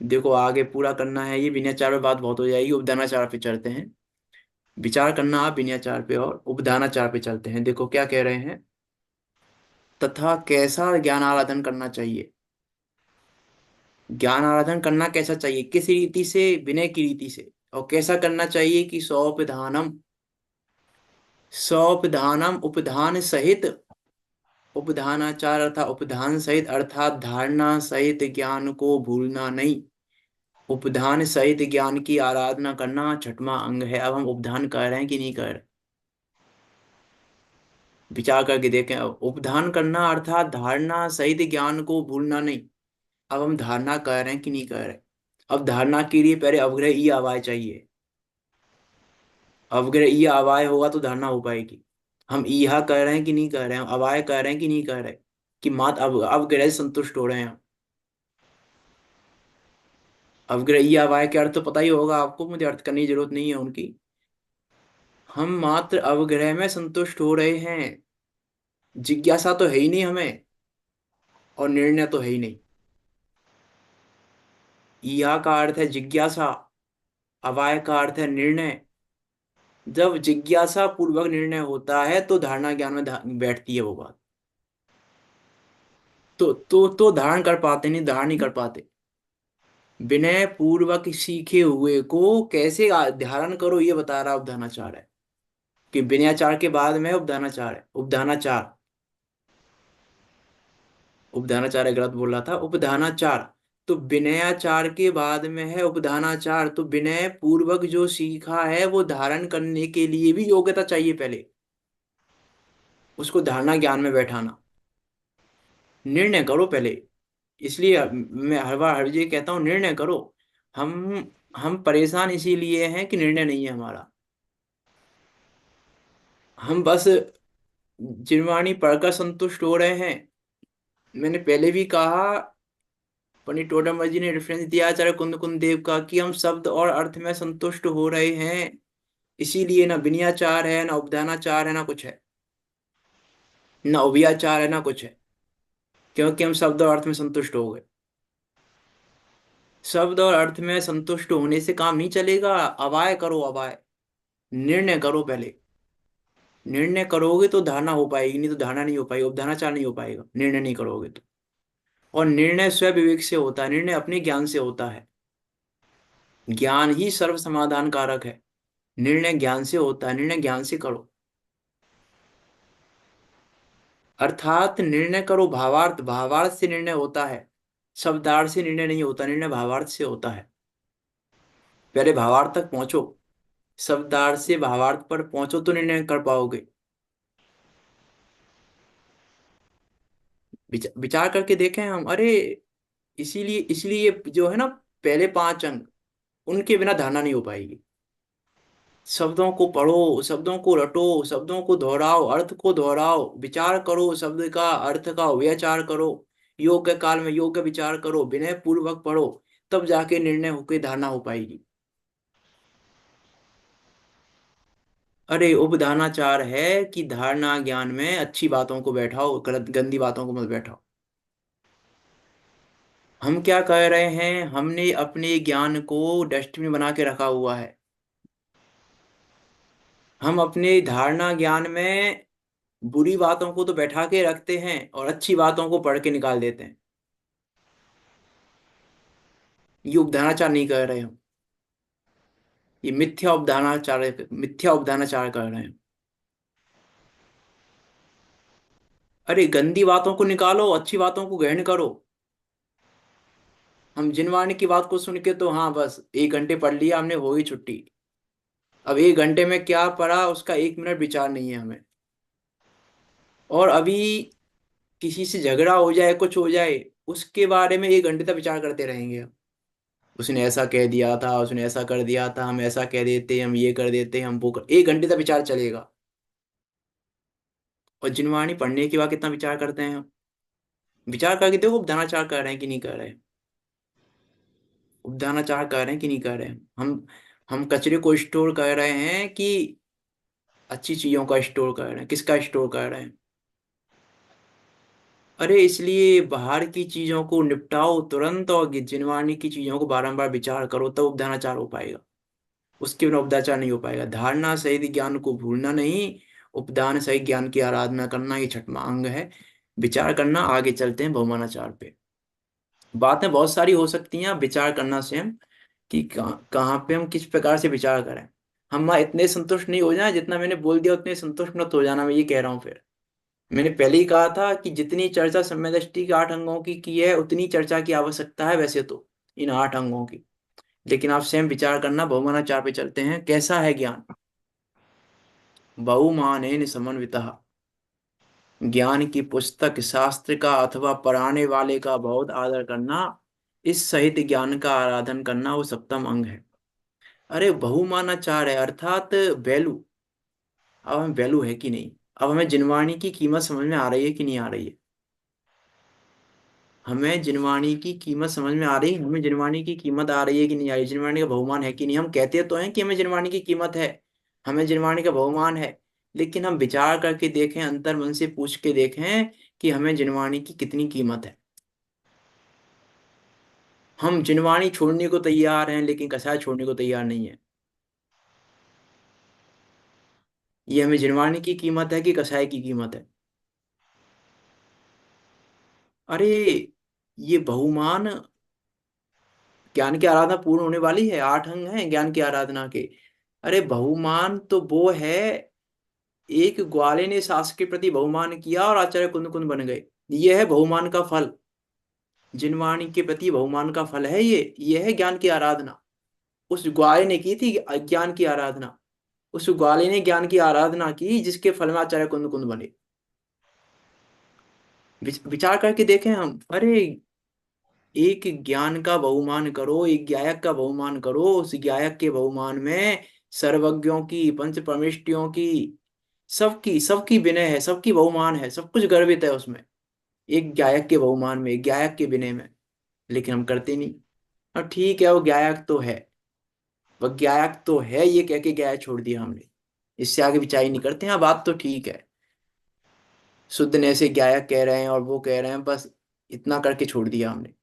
देखो आगे पूरा करना है, ये विनयाचार पे बात बहुत हो जाएगी, उपदानाचार पे चलते हैं। विचार करना आप विनयाचार पे और उपदानाचार पे चलते हैं। देखो क्या कह रहे हैं, तथा कैसा ज्ञान आराधन करना चाहिए। ज्ञान आराधन करना कैसा चाहिए, किस रीति से, विनय की रीति से। और कैसा करना चाहिए कि सौपधानम, सौपधानम उपधान सहित, उपधानाचार अर्थात उपधान सहित, अर्थात धारणा सहित ज्ञान को भूलना नहीं। उपधान सहित ज्ञान की आराधना करना छठवां अंग है। अब हम उपधान कर रहे हैं कि नहीं कर रहे, विचार करके देखें। अब उपधान करना अर्थात धारणा सहित ज्ञान को भूलना नहीं। अब हम धारणा कर रहे हैं कि नहीं कर रहे। अब धारणा के लिए पहले अवग्रह ई आवाय चाहिए, अवग्रह ई आवाय होगा तो धारणा हो पाएगी। हम ईहा कर रहे हैं कि नहीं कर रहे हैं, अवाय कर रहे हैं कि नहीं कर रहे, कि मात अवग्रह से संतुष्ट हो रहे हैं हम। अवग्रह ई आवाय के अर्थ तो पता ही होगा आपको, मुझे अर्थ करने की जरूरत नहीं है उनकी। हम मात्र अवग्रह में संतुष्ट हो रहे हैं, जिज्ञासा तो है ही नहीं हमें, और निर्णय तो है ही नहीं। ईहा का अर्थ है जिज्ञासा, अवाय का अर्थ है निर्णय। जब जिज्ञासा पूर्वक निर्णय होता है तो धारणा ज्ञान में बैठती है वो बात। तो धारण कर पाते, नहीं धारण नहीं कर पाते। विनय पूर्वक सीखे हुए को कैसे धारण करो, ये बता रहा उपधानाचार है, कि विनयाचार के बाद में उपधानाचार है। उपधानाचार, उपधानाचार गलत बोल रहा था, उपधानाचार। तो विनयाचार के बाद में है उपधानाचार। तो विनय पूर्वक जो सीखा है वो धारण करने के लिए भी योग्यता चाहिए पहले, उसको धारणा ज्ञान में बैठाना। निर्णय करो पहले, इसलिए मैं हर बार हर जगह कहता हूँ निर्णय करो। हम परेशान इसीलिए हैं कि निर्णय नहीं है हमारा। हम बस जिनवाणी पढ़कर संतुष्ट हो रहे हैं। मैंने पहले भी कहा, पंडित टोडरमल जी ने रेफरेंस दिया आचार्य कुंद कुंद देव का, कि हम शब्द और अर्थ में संतुष्ट हो रहे हैं, इसीलिए ना विनयाचार है, ना उपदानाचार है, ना कुछ है, ना उभयाचार है, ना कुछ है, क्योंकि हम शब्द और अर्थ में संतुष्ट हो गए। शब्द और अर्थ में संतुष्ट होने से काम नहीं चलेगा। अवाय करो, अवाय निर्णय करो पहले। निर्णय करोगे तो धारणा हो पाएगी, नहीं तो धारणा नहीं हो पाएगी, उपधानाचार नहीं हो पाएगा निर्णय नहीं करोगे तो। और निर्णय स्वयं विवेक से होता है, निर्णय अपने ज्ञान से होता है। ज्ञान ही सर्व समाधान कारक है। निर्णय ज्ञान से होता है, निर्णय ज्ञान से करो। अर्थात निर्णय करो, भावार्थ, भावार्थ से निर्णय होता है, शब्दार्थ से निर्णय नहीं होता, निर्णय भावार्थ से होता है। पहले भावार्थ तक पहुंचो, शब्दार्थ से भावार्थ पर पहुंचो तो निर्णय कर पाओगे। विचार करके देखें हम, अरे इसीलिए इसलिए जो है ना, पहले 5 अंग, उनके बिना धारणा नहीं हो पाएगी। शब्दों को पढ़ो, शब्दों को रटो, शब्दों को दोहराओ, अर्थ को दोहराओ, विचार करो, शब्द का अर्थ का विचार करो, योग के काल में योग का विचार करो, विनय पूर्वक पढ़ो, तब जाके निर्णय होकर धारणा हो पाएगी। अरे उपधानाचार है कि धारणा ज्ञान में अच्छी बातों को बैठाओ, गलत गंदी बातों को मत बैठाओ। हम क्या कह रहे हैं, हमने अपने ज्ञान को डस्टबिन बना के रखा हुआ है। हम अपने धारणा ज्ञान में बुरी बातों को तो बैठा के रखते हैं और अच्छी बातों को पढ़ के निकाल देते हैं। ये उपधानाचार नहीं कर रहे हम, ये मिथ्या उपधानाचार कर रहे हैं। अरे गंदी बातों को निकालो, अच्छी बातों को ग्रहण करो। हम जिनवाणी की बात को सुन के तो हाँ बस 1 घंटे पढ़ लिया हमने, हो गई छुट्टी। अब 1 घंटे में क्या पढ़ा उसका 1 मिनट विचार नहीं है हमें। और अभी किसी से झगड़ा हो जाए, कुछ हो जाए, उसके बारे में 1 घंटे तक विचार करते रहेंगे हम। उसने ऐसा कह दिया था, उसने ऐसा कर दिया था, हम ऐसा कह देते, हम ये कर देते, हम वो कर, 1 घंटे तक विचार चलेगा। और जिनवाणी पढ़ने के बाद कितना विचार करते हैं हम। विचार करके देखो उपधानाचार कर रहे हैं कि नहीं कर रहे हैं। उपधानाचार कर रहे हैं कि नहीं कर रहे हैं। हम कचरे को स्टोर कर रहे हैं कि अच्छी चीजों का स्टोर कर रहे हैं, किसका स्टोर कर रहे हैं। अरे इसलिए बाहर की चीजों को निपटाओ तुरंत, और जिनवाणी की चीजों को बारंबार विचार करो, तब उपधानाचार हो पाएगा। उसके बिना उपदाचार नहीं हो पाएगा। धारणा सहित ज्ञान को भूलना नहीं, उपदान सहित ज्ञान की आराधना करना, ये छठवां अंग है। विचार करना। आगे चलते हैं बहुमानाचार पे। बातें बहुत सारी हो सकती हैं, आप विचार करना स्वयं कि कहाँ पे हम किस प्रकार से विचार करें। हम वहाँ इतने संतुष्ट नहीं हो जाए, जितना मैंने बोल दिया उतने संतुष्ट मत हो जाना, मैं ये कह रहा हूँ। फिर मैंने पहले ही कहा था कि जितनी चर्चा समय दृष्टि के 8 अंगों की है, उतनी चर्चा की आवश्यकता है वैसे तो इन 8 अंगों की। लेकिन आप स्वयं विचार करना। बहुमानाचार पे चलते हैं। कैसा है ज्ञान। बहुमानेन समन्वितः। ज्ञान की पुस्तक, शास्त्र का अथवा पढ़ाने वाले का बहुत आदर करना, इस सहित ज्ञान का आराधन करना, वो सप्तम अंग है। अरे बहुमानाचार है अर्थात वैल्यू। अब हमें वैल्यू है कि नहीं, अब हमें जिनवाणी की कीमत समझ में आ रही है कि नहीं आ रही है। हमें जिनवाणी की कीमत समझ में आ रही है, हमें जिनवाणी की कीमत आ रही है कि नहीं आ रही, जिनवाणी का बहुमान है कि नहीं। हम कहते तो हैं कि हमें जिनवाणी की कीमत है, हमें जिनवाणी का बहुमान है, लेकिन हम विचार करके देखें, अंतर मन से पूछ के देखें कि हमें जिनवाणी की कितनी कीमत है। हम जिनवाणी छोड़ने को तैयार हैं, लेकिन कसाय छोड़ने को तैयार नहीं है। ये हमें जिनवाणी की कीमत है कि कसाय की कीमत है। अरे ये बहुमान, ज्ञान की आराधना पूर्ण होने वाली है, 8 अंग हैं ज्ञान की आराधना के। अरे बहुमान तो वो है, एक ग्वाले ने शास्त्र के प्रति बहुमान किया और आचार्य कुंद कुंद बन गए। ये है बहुमान का फल। जिनवाणी के प्रति बहुमान का फल है ये है ज्ञान की आराधना। उस ग्वाले ने की थी ज्ञान की आराधना। उस ग्वाले ने ज्ञान की आराधना की, जिसके फल में आचार्य कुंद कुंद बने। विचार करके देखें हम। अरे एक ज्ञान का बहुमान करो, एक गायक का बहुमान करो, उस गायक के बहुमान में सर्वज्ञों की, पंच परमेष्टियों की, सबकी सबकी विनय है, सबकी बहुमान है, सब कुछ गर्वित है उसमें, एक गायक के बहुमान में, एक गायक के विनय में। लेकिन हम करते नहीं। और ठीक है वो गायक तो है, वह गायक तो है, ये कह के गायक छोड़ दिया हमने, इससे आगे विचार ही नहीं करते। हाँ बात तो ठीक है, शुद्ध ने से गायक कह रहे हैं और वो कह रहे हैं, बस इतना करके छोड़ दिया हमने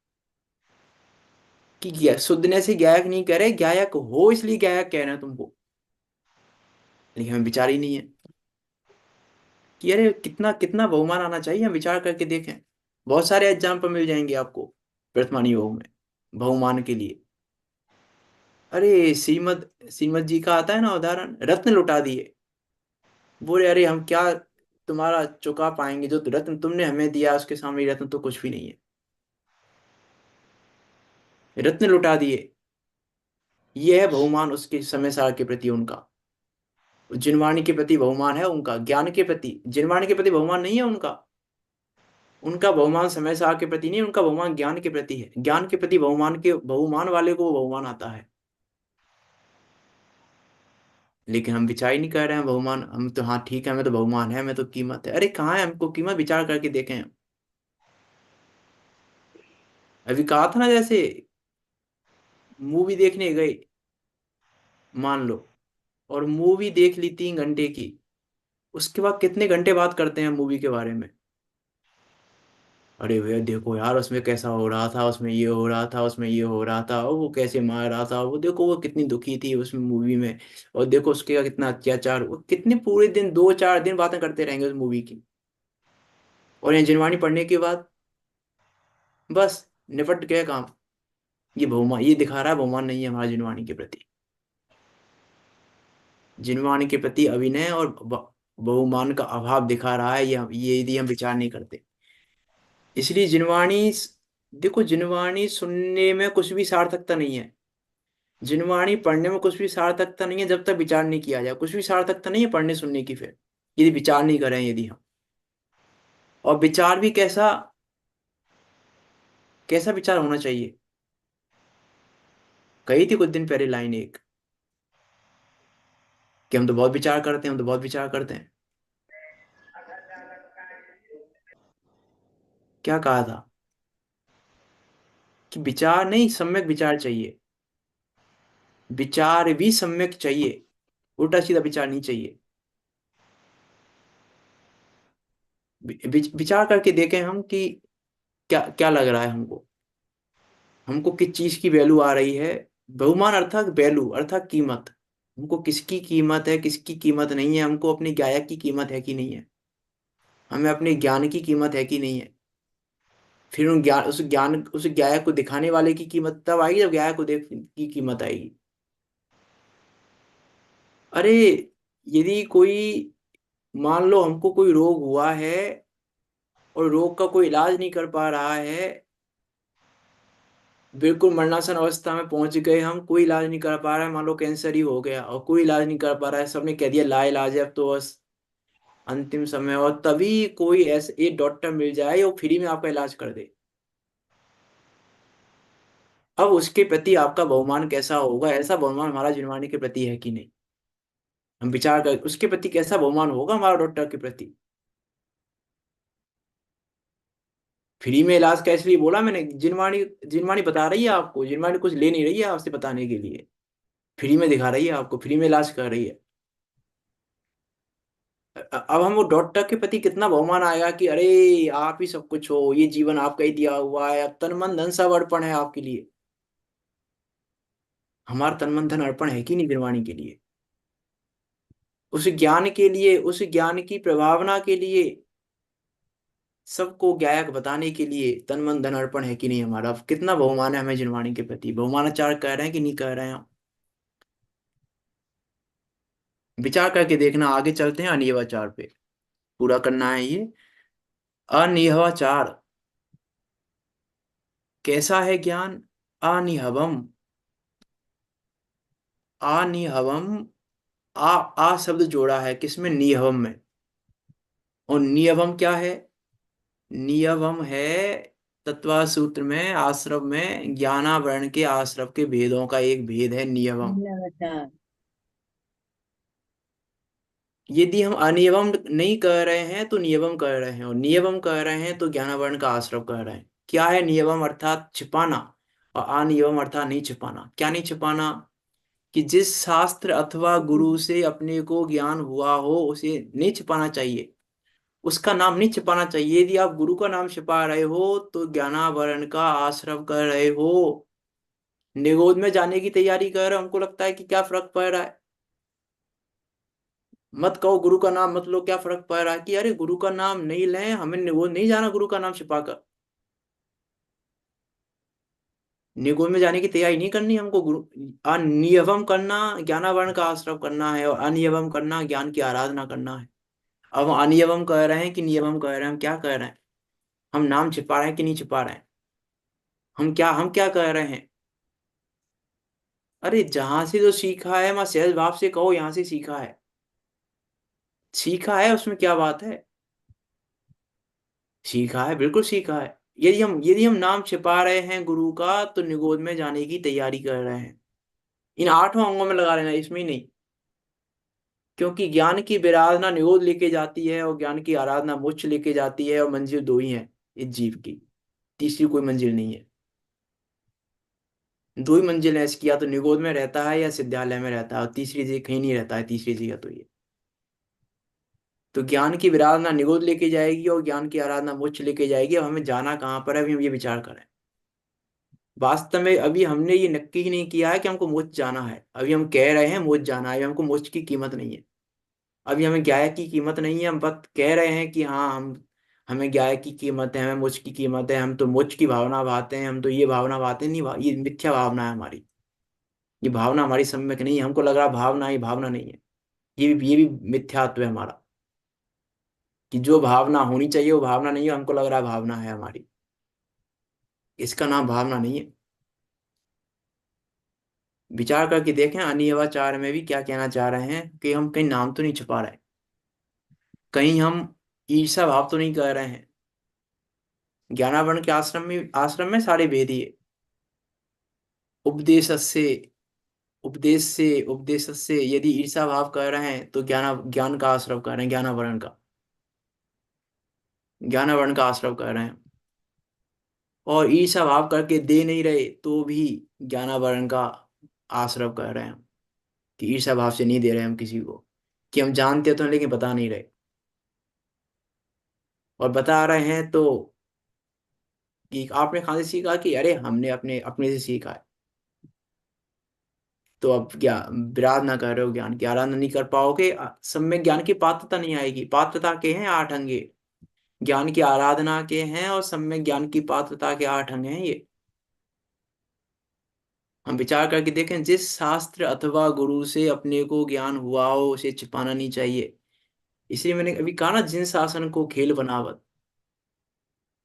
कि शुद्ध ने से गायक नहीं कह रहे, गायक हो इसलिए गायक कह रहे हैं तुमको। लेकिन हमें विचार ही नहीं है कि अरे कितना कितना बहुमान आना चाहिए। हम विचार करके देखें, बहुत सारे एग्जाम्पल मिल जाएंगे आपको वर्तमान योग में बहुमान के लिए। अरे श्रीमद श्रीमद जी का आता है ना उदाहरण, रत्न लुटा दिए। बोले अरे हम क्या तुम्हारा चुका पाएंगे, जो रत्न तुमने हमें दिया उसके सामने रत्न तो कुछ भी नहीं है। रत्न लुटा दिए। ये है बहुमान उसके समय सार के प्रति उनका। जिनवाणी के प्रति बहुमान है उनका, ज्ञान के प्रति। जिनवाणी के प्रति बहुमान नहीं है उनका। उनका बहुमान समय सार के प्रति नहीं, उनका बहुमान ज्ञान के प्रति है। ज्ञान के प्रति बहुमान के बहुमान वाले को वो बहुमान आता है। लेकिन हम विचार ही नहीं कर रहे हैं बहुमान। हम तो हाँ ठीक है, हमें तो बहुमान है, हमें तो कीमत है। अरे कहाँ है हमको कीमत, विचार करके देखें। अभी कहा था ना, जैसे मूवी देखने गए मान लो, और मूवी देख ली 3 घंटे की, उसके बाद कितने घंटे बात करते हैं मूवी के बारे में? अरे भैया देखो यार, उसमें कैसा हो रहा था, उसमें ये हो रहा था, उसमें ये हो रहा था, और वो कैसे मार रहा था, वो देखो वो कितनी दुखी थी उसमें मूवी में, और देखो उसके का कितना अत्याचार, वो कितने पूरे दिन 2-4 दिन बातें करते रहेंगे उस मूवी की। और ये जिनवाणी पढ़ने के बाद बस निपट गया काम। ये बहुमान, ये दिखा रहा है बहुमान नहीं है हमारा जिनवाणी के प्रति। जिनवाणी के प्रति अभिनय और बहुमान का अभाव दिखा रहा है ये यदि हम विचार नहीं करते। इसलिए जिनवाणी, देखो जिनवाणी सुनने में कुछ भी सार्थकता नहीं है, जिनवाणी पढ़ने में कुछ भी सार्थकता नहीं है जब तक विचार नहीं किया जाए। कुछ भी सार्थकता नहीं है पढ़ने सुनने की, फिर यदि विचार नहीं करें यदि हम। और विचार भी कैसा, कैसा विचार होना चाहिए? कही थी कुछ दिन पहले लाइन एक, कि हम तो बहुत विचार करते हैं, हम तो बहुत विचार करते हैं। क्या कहा था? कि विचार नहीं, सम्यक विचार चाहिए। विचार भी सम्यक चाहिए, उल्टा सीधा विचार नहीं चाहिए। विचार करके देखें हम कि क्या क्या लग रहा है हमको, हमको किस चीज की वैल्यू आ रही है। बहुमान अर्थात वैल्यू अर्थात कीमत, हमको किसकी कीमत है किसकी कीमत नहीं है, हमको अपने गायक की कीमत है कि नहीं है, हमें अपने ज्ञान की कीमत है कि नहीं है। फिर उस गायक को दिखाने वाले की कीमत तब आएगी जब गायक को देख की कीमत आएगी। अरे यदि कोई, मान लो हमको कोई रोग हुआ है और रोग का कोई इलाज नहीं कर पा रहा है, बिल्कुल मरणासन अवस्था में पहुंच गए हम, कोई इलाज नहीं कर पा रहा है, मान लो कैंसर ही हो गया और कोई इलाज नहीं कर पा रहा है, सबने कह दिया ला इलाज है अब तो बस अंतिम समय, और तभी कोई ऐसे एक डॉक्टर मिल जाए और फ्री में आपका इलाज कर दे, अब उसके प्रति आपका बहुमान कैसा होगा? ऐसा बहुमान हमारा जिनवानी के प्रति है कि नहीं? हम विचार कर उसके प्रति कैसा बहुमान होगा हमारा डॉक्टर के प्रति? फ्री में इलाज का इसलिए बोला मैंने, जिनवाणी जिनवाणी बता रही है आपको, जिनवाणी कुछ ले नहीं रही है आपसे बताने के लिए, फ्री में दिखा रही है आपको, फ्री में इलाज कर रही है। अब हम वो डॉक्टर के प्रति कितना बहुमान आएगा कि अरे आप ही सब कुछ हो, ये जीवन आपका ही दिया हुआ है, अब तन मन धन सब अर्पण है आपके लिए। हमारा तन मन धन अर्पण है कि नहीं निर्वाणी के लिए, उस ज्ञान के लिए, उस ज्ञान की प्रभावना के लिए, सबको गायक बताने के लिए तन मन धन अर्पण है कि नहीं हमारा? अब कितना बहुमान है हमें जिनवाणी के प्रति? बहुमानाचार कर रहे हैं कि नहीं कर रहे हैं हम? विचार करके देखना। आगे चलते हैं अनियवाचार पे, पूरा करना है ये। अनिहवाचार कैसा है ज्ञान? अनिहवम, अनिहवम, आ शब्द जोड़ा है किसमें? नियवम में। और नियवम क्या है? नियवम है तत्व सूत्र में, आश्रम में ज्ञानावरण के आश्रम के भेदों का एक भेद है नियवम। अच्छा। यदि हम अनियवम नहीं कर रहे हैं तो नियवम कर रहे हैं, और नियवम कर रहे हैं तो ज्ञानावरण का आश्रय कर रहे हैं। क्या है नियवम? अर्थात छिपाना, और अनियवम अर्थात नहीं छिपाना। क्या नहीं छिपाना? कि जिस शास्त्र अथवा गुरु से अपने को ज्ञान हुआ हो उसे नहीं छिपाना चाहिए, उसका नाम नहीं छिपाना चाहिए। यदि आप गुरु का नाम छिपा रहे हो तो ज्ञानावरण का आश्रय कर रहे हो, निगोद में जाने की तैयारी कर रहे हो। हमको लगता है कि क्या फर्क पड़ रहा है, मत कहो गुरु का नाम मत लो, क्या फर्क पड़ रहा है? कि अरे गुरु का नाम नहीं लें, हमें निगोद नहीं जाना गुरु का नाम छिपाकर, निगोद में जाने की तैयारी नहीं करनी हमको। गुरु अनियवम करना, ज्ञानावरण का आश्रय करना है, और अनियवम करना ज्ञान की आराधना करना है। अब हम अनियवम कह रहे हैं कि नियमम कह रहे हैं? हम क्या कह रहे हैं? हम नाम छिपा रहे हैं कि नहीं छिपा रहे हैं? हम क्या कह रहे हैं? अरे जहां से जो सीखा है, मैं सहज भाव से कहो यहाँ से सीखा है, सीखा है उसमें क्या बात है? सीखा है, बिल्कुल सीखा है। यदि हम नाम छिपा रहे हैं गुरु का तो निगोद में जाने की तैयारी कर रहे हैं। इन 8 अंगों में लगा लेना, इसमें ही नहीं। क्योंकि ज्ञान की विराधना निगोद लेके जाती है और ज्ञान की आराधना मोक्ष लेके जाती है, और मंजिल दो ही है इस जीव की, तीसरी कोई मंजिल नहीं है। दो ही मंजिल है इसकी, या तो निगोद में रहता है या सिद्धालय में रहता है, और तीसरी जगह कहीं नहीं रहता है, तीसरी जगह तो ये। तो ज्ञान की विराधना निगोद लेके जाएगी और ज्ञान की आराधना मोक्ष लेके जाएगी। अब हमें जाना कहाँ पर है, अभी हम ये विचार करें। वास्तव में अभी हमने ये नक्की ही नहीं किया है कि हमको मोक्ष जाना है। अभी हम कह रहे हैं मोक्ष जाना है, अभी हमको मोक्ष की कीमत नहीं है। अभी हमें ज्ञाय की कीमत नहीं है, हम बस कह रहे हैं कि हाँ हम, हमें ज्ञाय की कीमत है, हमें मोक्ष की कीमत है, हम तो मोक्ष की भावना भाते हैं, हम तो ये भावना भाते नहीं। ये मिथ्या भावना है हमारी, ये भावना हमारी सम्यक नहीं है। हमको लग रहा भावना, ये भावना नहीं है। ये भी मिथ्यात्व है हमारा, कि जो भावना होनी चाहिए वो भावना नहीं है, हमको लग रहा है भावना है हमारी। इसका नाम भावना नहीं है। विचार करके देखें अनियवाचार में भी क्या कहना चाह रहे हैं, कि हम कहीं नाम तो नहीं छुपा रहे, कहीं हम ईर्षा भाव तो नहीं कर रहे हैं। ज्ञानावरण के आश्रम में सारे वेद ही है। उपदेश से उपदेश से यदि ईर्षा भाव कर रहे हैं तो ज्ञान का आश्रव कर रहे हैं, ज्ञानावरण का आश्रव कर रहे हैं। और ईर्षा भाव करके दे नहीं रहे तो भी ज्ञानावरण का आश्रव कर रहे हैं, कि ईर्षा भाव से नहीं दे रहे हम किसी को, कि हम जानते तो हैं लेकिन बता नहीं रहे, और बता रहे हैं तो कि आपने कहाँ से सीखा, कि अरे हमने अपने अपने से सीखा है। तो अब क्या विराध ना कर रहे हो, ज्ञान की आराधना नहीं कर पाओगे, सम्यक ज्ञान की पात्रता नहीं आएगी। पात्रता के हैं 8 अंगे, ज्ञान की आराधना के हैं, और सम्यक ज्ञान की पात्रता के 8 अंग हैं ये। हम विचार करके देखें, जिस शास्त्र अथवा गुरु से अपने को ज्ञान हुआ हो उसे छिपाना नहीं चाहिए। इसलिए मैंने अभी कहा ना, जिन शासन को खेल बनावत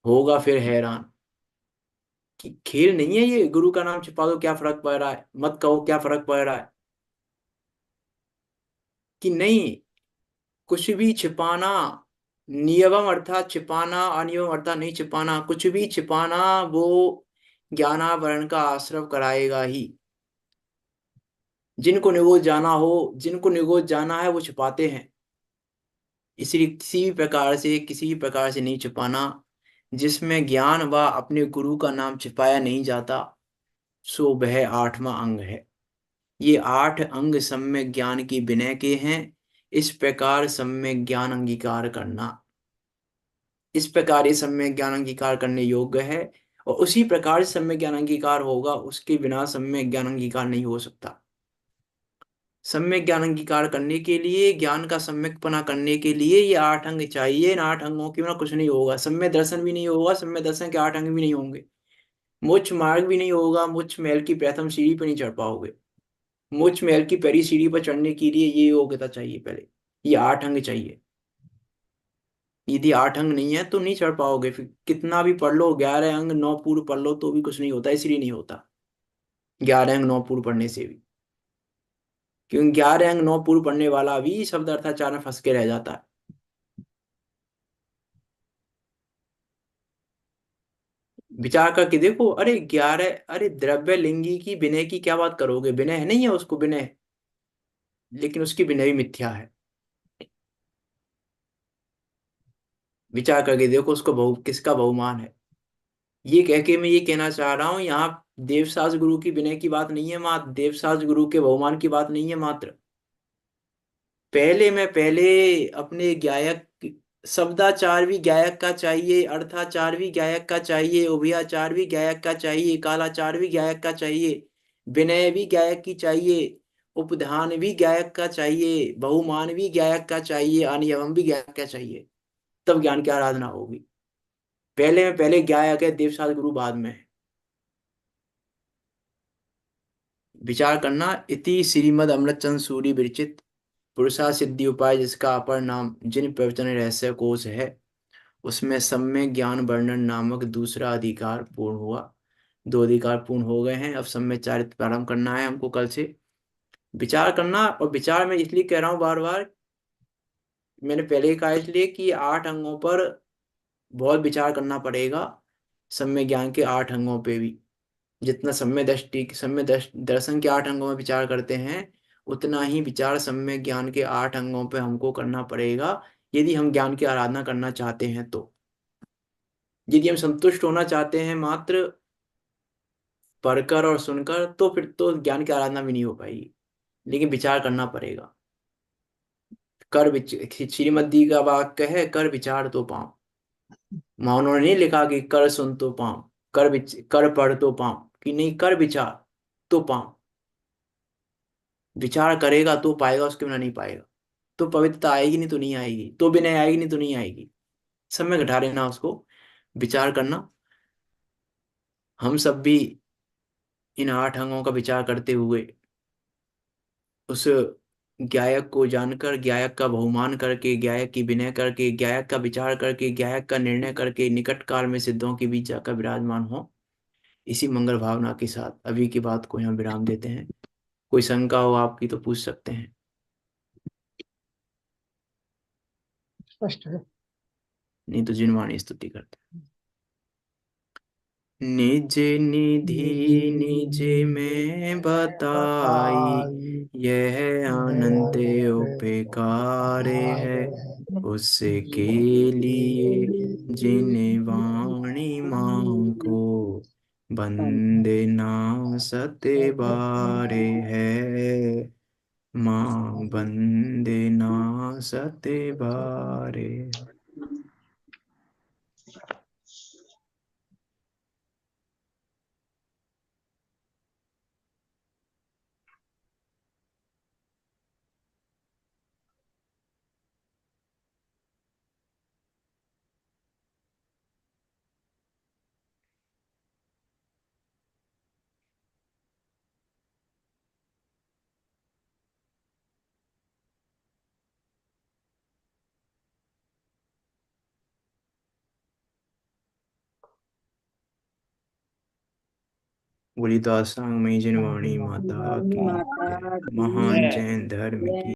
होगा फिर हैरान। कि खेल नहीं है ये, गुरु का नाम छिपा दो क्या फर्क पड़ रहा है, मत कहो क्या फर्क पड़ रहा है, कि नहीं, कुछ भी छिपाना, नियमम अर्थात छिपाना, अनियम अर्थात नहीं छिपाना, कुछ भी छिपाना वो ज्ञानावरण का आश्रव कराएगा ही। जिनको निगोद जाना है वो छिपाते हैं। इसलिए किसी भी प्रकार से नहीं छिपाना। जिसमें ज्ञान व अपने गुरु का नाम छिपाया नहीं जाता, सो वह 8वां अंग है। ये 8 अंग सम्यक ज्ञान की विनय के हैं। इस प्रकार सम्यक ज्ञान अंगीकार करना, इस प्रकार ये सम्यक ज्ञान अंगीकार करने योग्य है। और उसी प्रकार से सम्यक ज्ञान अंगीकार होगा, उसके बिना सम्यक ज्ञान अंगीकार नहीं हो सकता। सम्यक ज्ञान अंगीकार करने के लिए, ज्ञान का सम्यकपना करने के लिए ये 8 अंग चाहिए। इन 8 अंगों के बिना कुछ नहीं होगा। सम्यक दर्शन भी नहीं होगा, सम्यक दर्शन के 8 अंग भी नहीं होंगे। मोक्ष मार्ग भी नहीं होगा, मोक्ष महल की प्रथम सीढ़ी पर नहीं चढ़ पाओगे। मोक्ष महल की पहली सीढ़ी पर चढ़ने के लिए ये योग्यता चाहिए, पहले ये 8 अंग चाहिए। यदि 8 अंग नहीं है तो नहीं चढ़ पाओगे। फिर कितना भी पढ़ लो, 11 अंग 9 पूर्व पढ़ लो तो भी कुछ नहीं होता। इसलिए नहीं होता 11 अंग 9 पूर्व पढ़ने से भी, क्योंकि 11 अंग 9 पूर्व पढ़ने वाला भी शब्द अर्थाचार में फंस के रह जाता है। विचार करके देखो, अरे 11, अरे द्रव्य लिंगी की विनय की क्या बात करोगे, विनय नहीं है उसको विनय, लेकिन उसकी विनय भी मिथ्या है। विचार करके देखो उसको किसका बहुमान है। ये कह के मैं ये कहना चाह रहा हूं, यहाँ देवसास गुरु की विनय की बात नहीं है मात्र, देवसास गुरु के बहुमान की बात नहीं है मात्र। पहले अपने गायक, शब्दाचार भी गायक का चाहिए, अर्थाचार भी गायक का चाहिए, उभयाचार भी गायक का चाहिए, कालाचार भी गायक का चाहिए, विनय भी गायक की चाहिए, उपधान भी गायक का चाहिए, बहुमान भी गायक का चाहिए, अनियमन भी गायक का चाहिए। तब ज्ञान की आराधना होगी। पहले गायक है, देवसास गुरु बाद में है। विचार करना, इति श्रीमद अमृतचंद सूरी विरचित पुरुषा सिद्धि उपाय, जिसका अपर नाम जिन प्रवचन रहस्य कोश है, उसमें सम्यक ज्ञान वर्णन नामक दूसरा अधिकार पूर्ण हुआ। 2 अधिकार पूर्ण हो गए हैं। अब सम्यक चारित्र प्रारंभ करना है हमको कल से। विचार करना, और विचार में इसलिए कह रहा हूँ बार बार, मैंने पहले ही कहा इसलिए कि 8 अंगों पर बहुत विचार करना पड़ेगा। सम्यक ज्ञान के 8 अंगों पे भी, जितना दर्शन के 8 अंगों में विचार करते हैं, उतना ही विचार सम्यक ज्ञान के 8 अंगों पे हमको करना पड़ेगा, यदि हम ज्ञान की आराधना करना चाहते हैं तो। यदि हम संतुष्ट होना चाहते हैं मात्र पढ़कर और सुनकर तो फिर तो ज्ञान की आराधना भी नहीं हो पाएगी, लेकिन विचार करना पड़ेगा। श्रीमद्दी का वाक्य है, कर विचार तो पाऊं। वहां उन्होंने नहीं लिखा कि कर सुन तो पाऊं, कर पढ़ तो पाऊं, कि नहीं, कर विचार तो पाऊं। विचार करेगा तो पाएगा, उसके बिना नहीं पाएगा। तो पवित्रता आएगी नहीं तो नहीं आएगी, तो विनय आएगी नहीं तो नहीं आएगी। समय घटा लेना उसको, विचार करना। हम सब भी इन 8 अंगों का विचार करते हुए उस गायक को जानकर, गायक का बहुमान करके, गायक की विनय करके, गायक का विचार करके, गायक का निर्णय करके निकट काल में सिद्धों के बीच जाकर विराजमान हो। इसी मंगल भावना के साथ अभी की बात को यहाँ विराम देते हैं। कोई शंका हो आपकी तो पूछ सकते हैं। स्पष्ट है। नहीं तो जिनवाणी स्तुति करते हैं। निज निधि निज में बताई, यह अनंत उपकार है उसके लिए जिन वाणी माँ को वंदना सत्य बारे है। माँ वंदना सत्य बारे। बोली दासांग में जिनवाणी माता की माता जय। की महान जय। जैन धर्म की।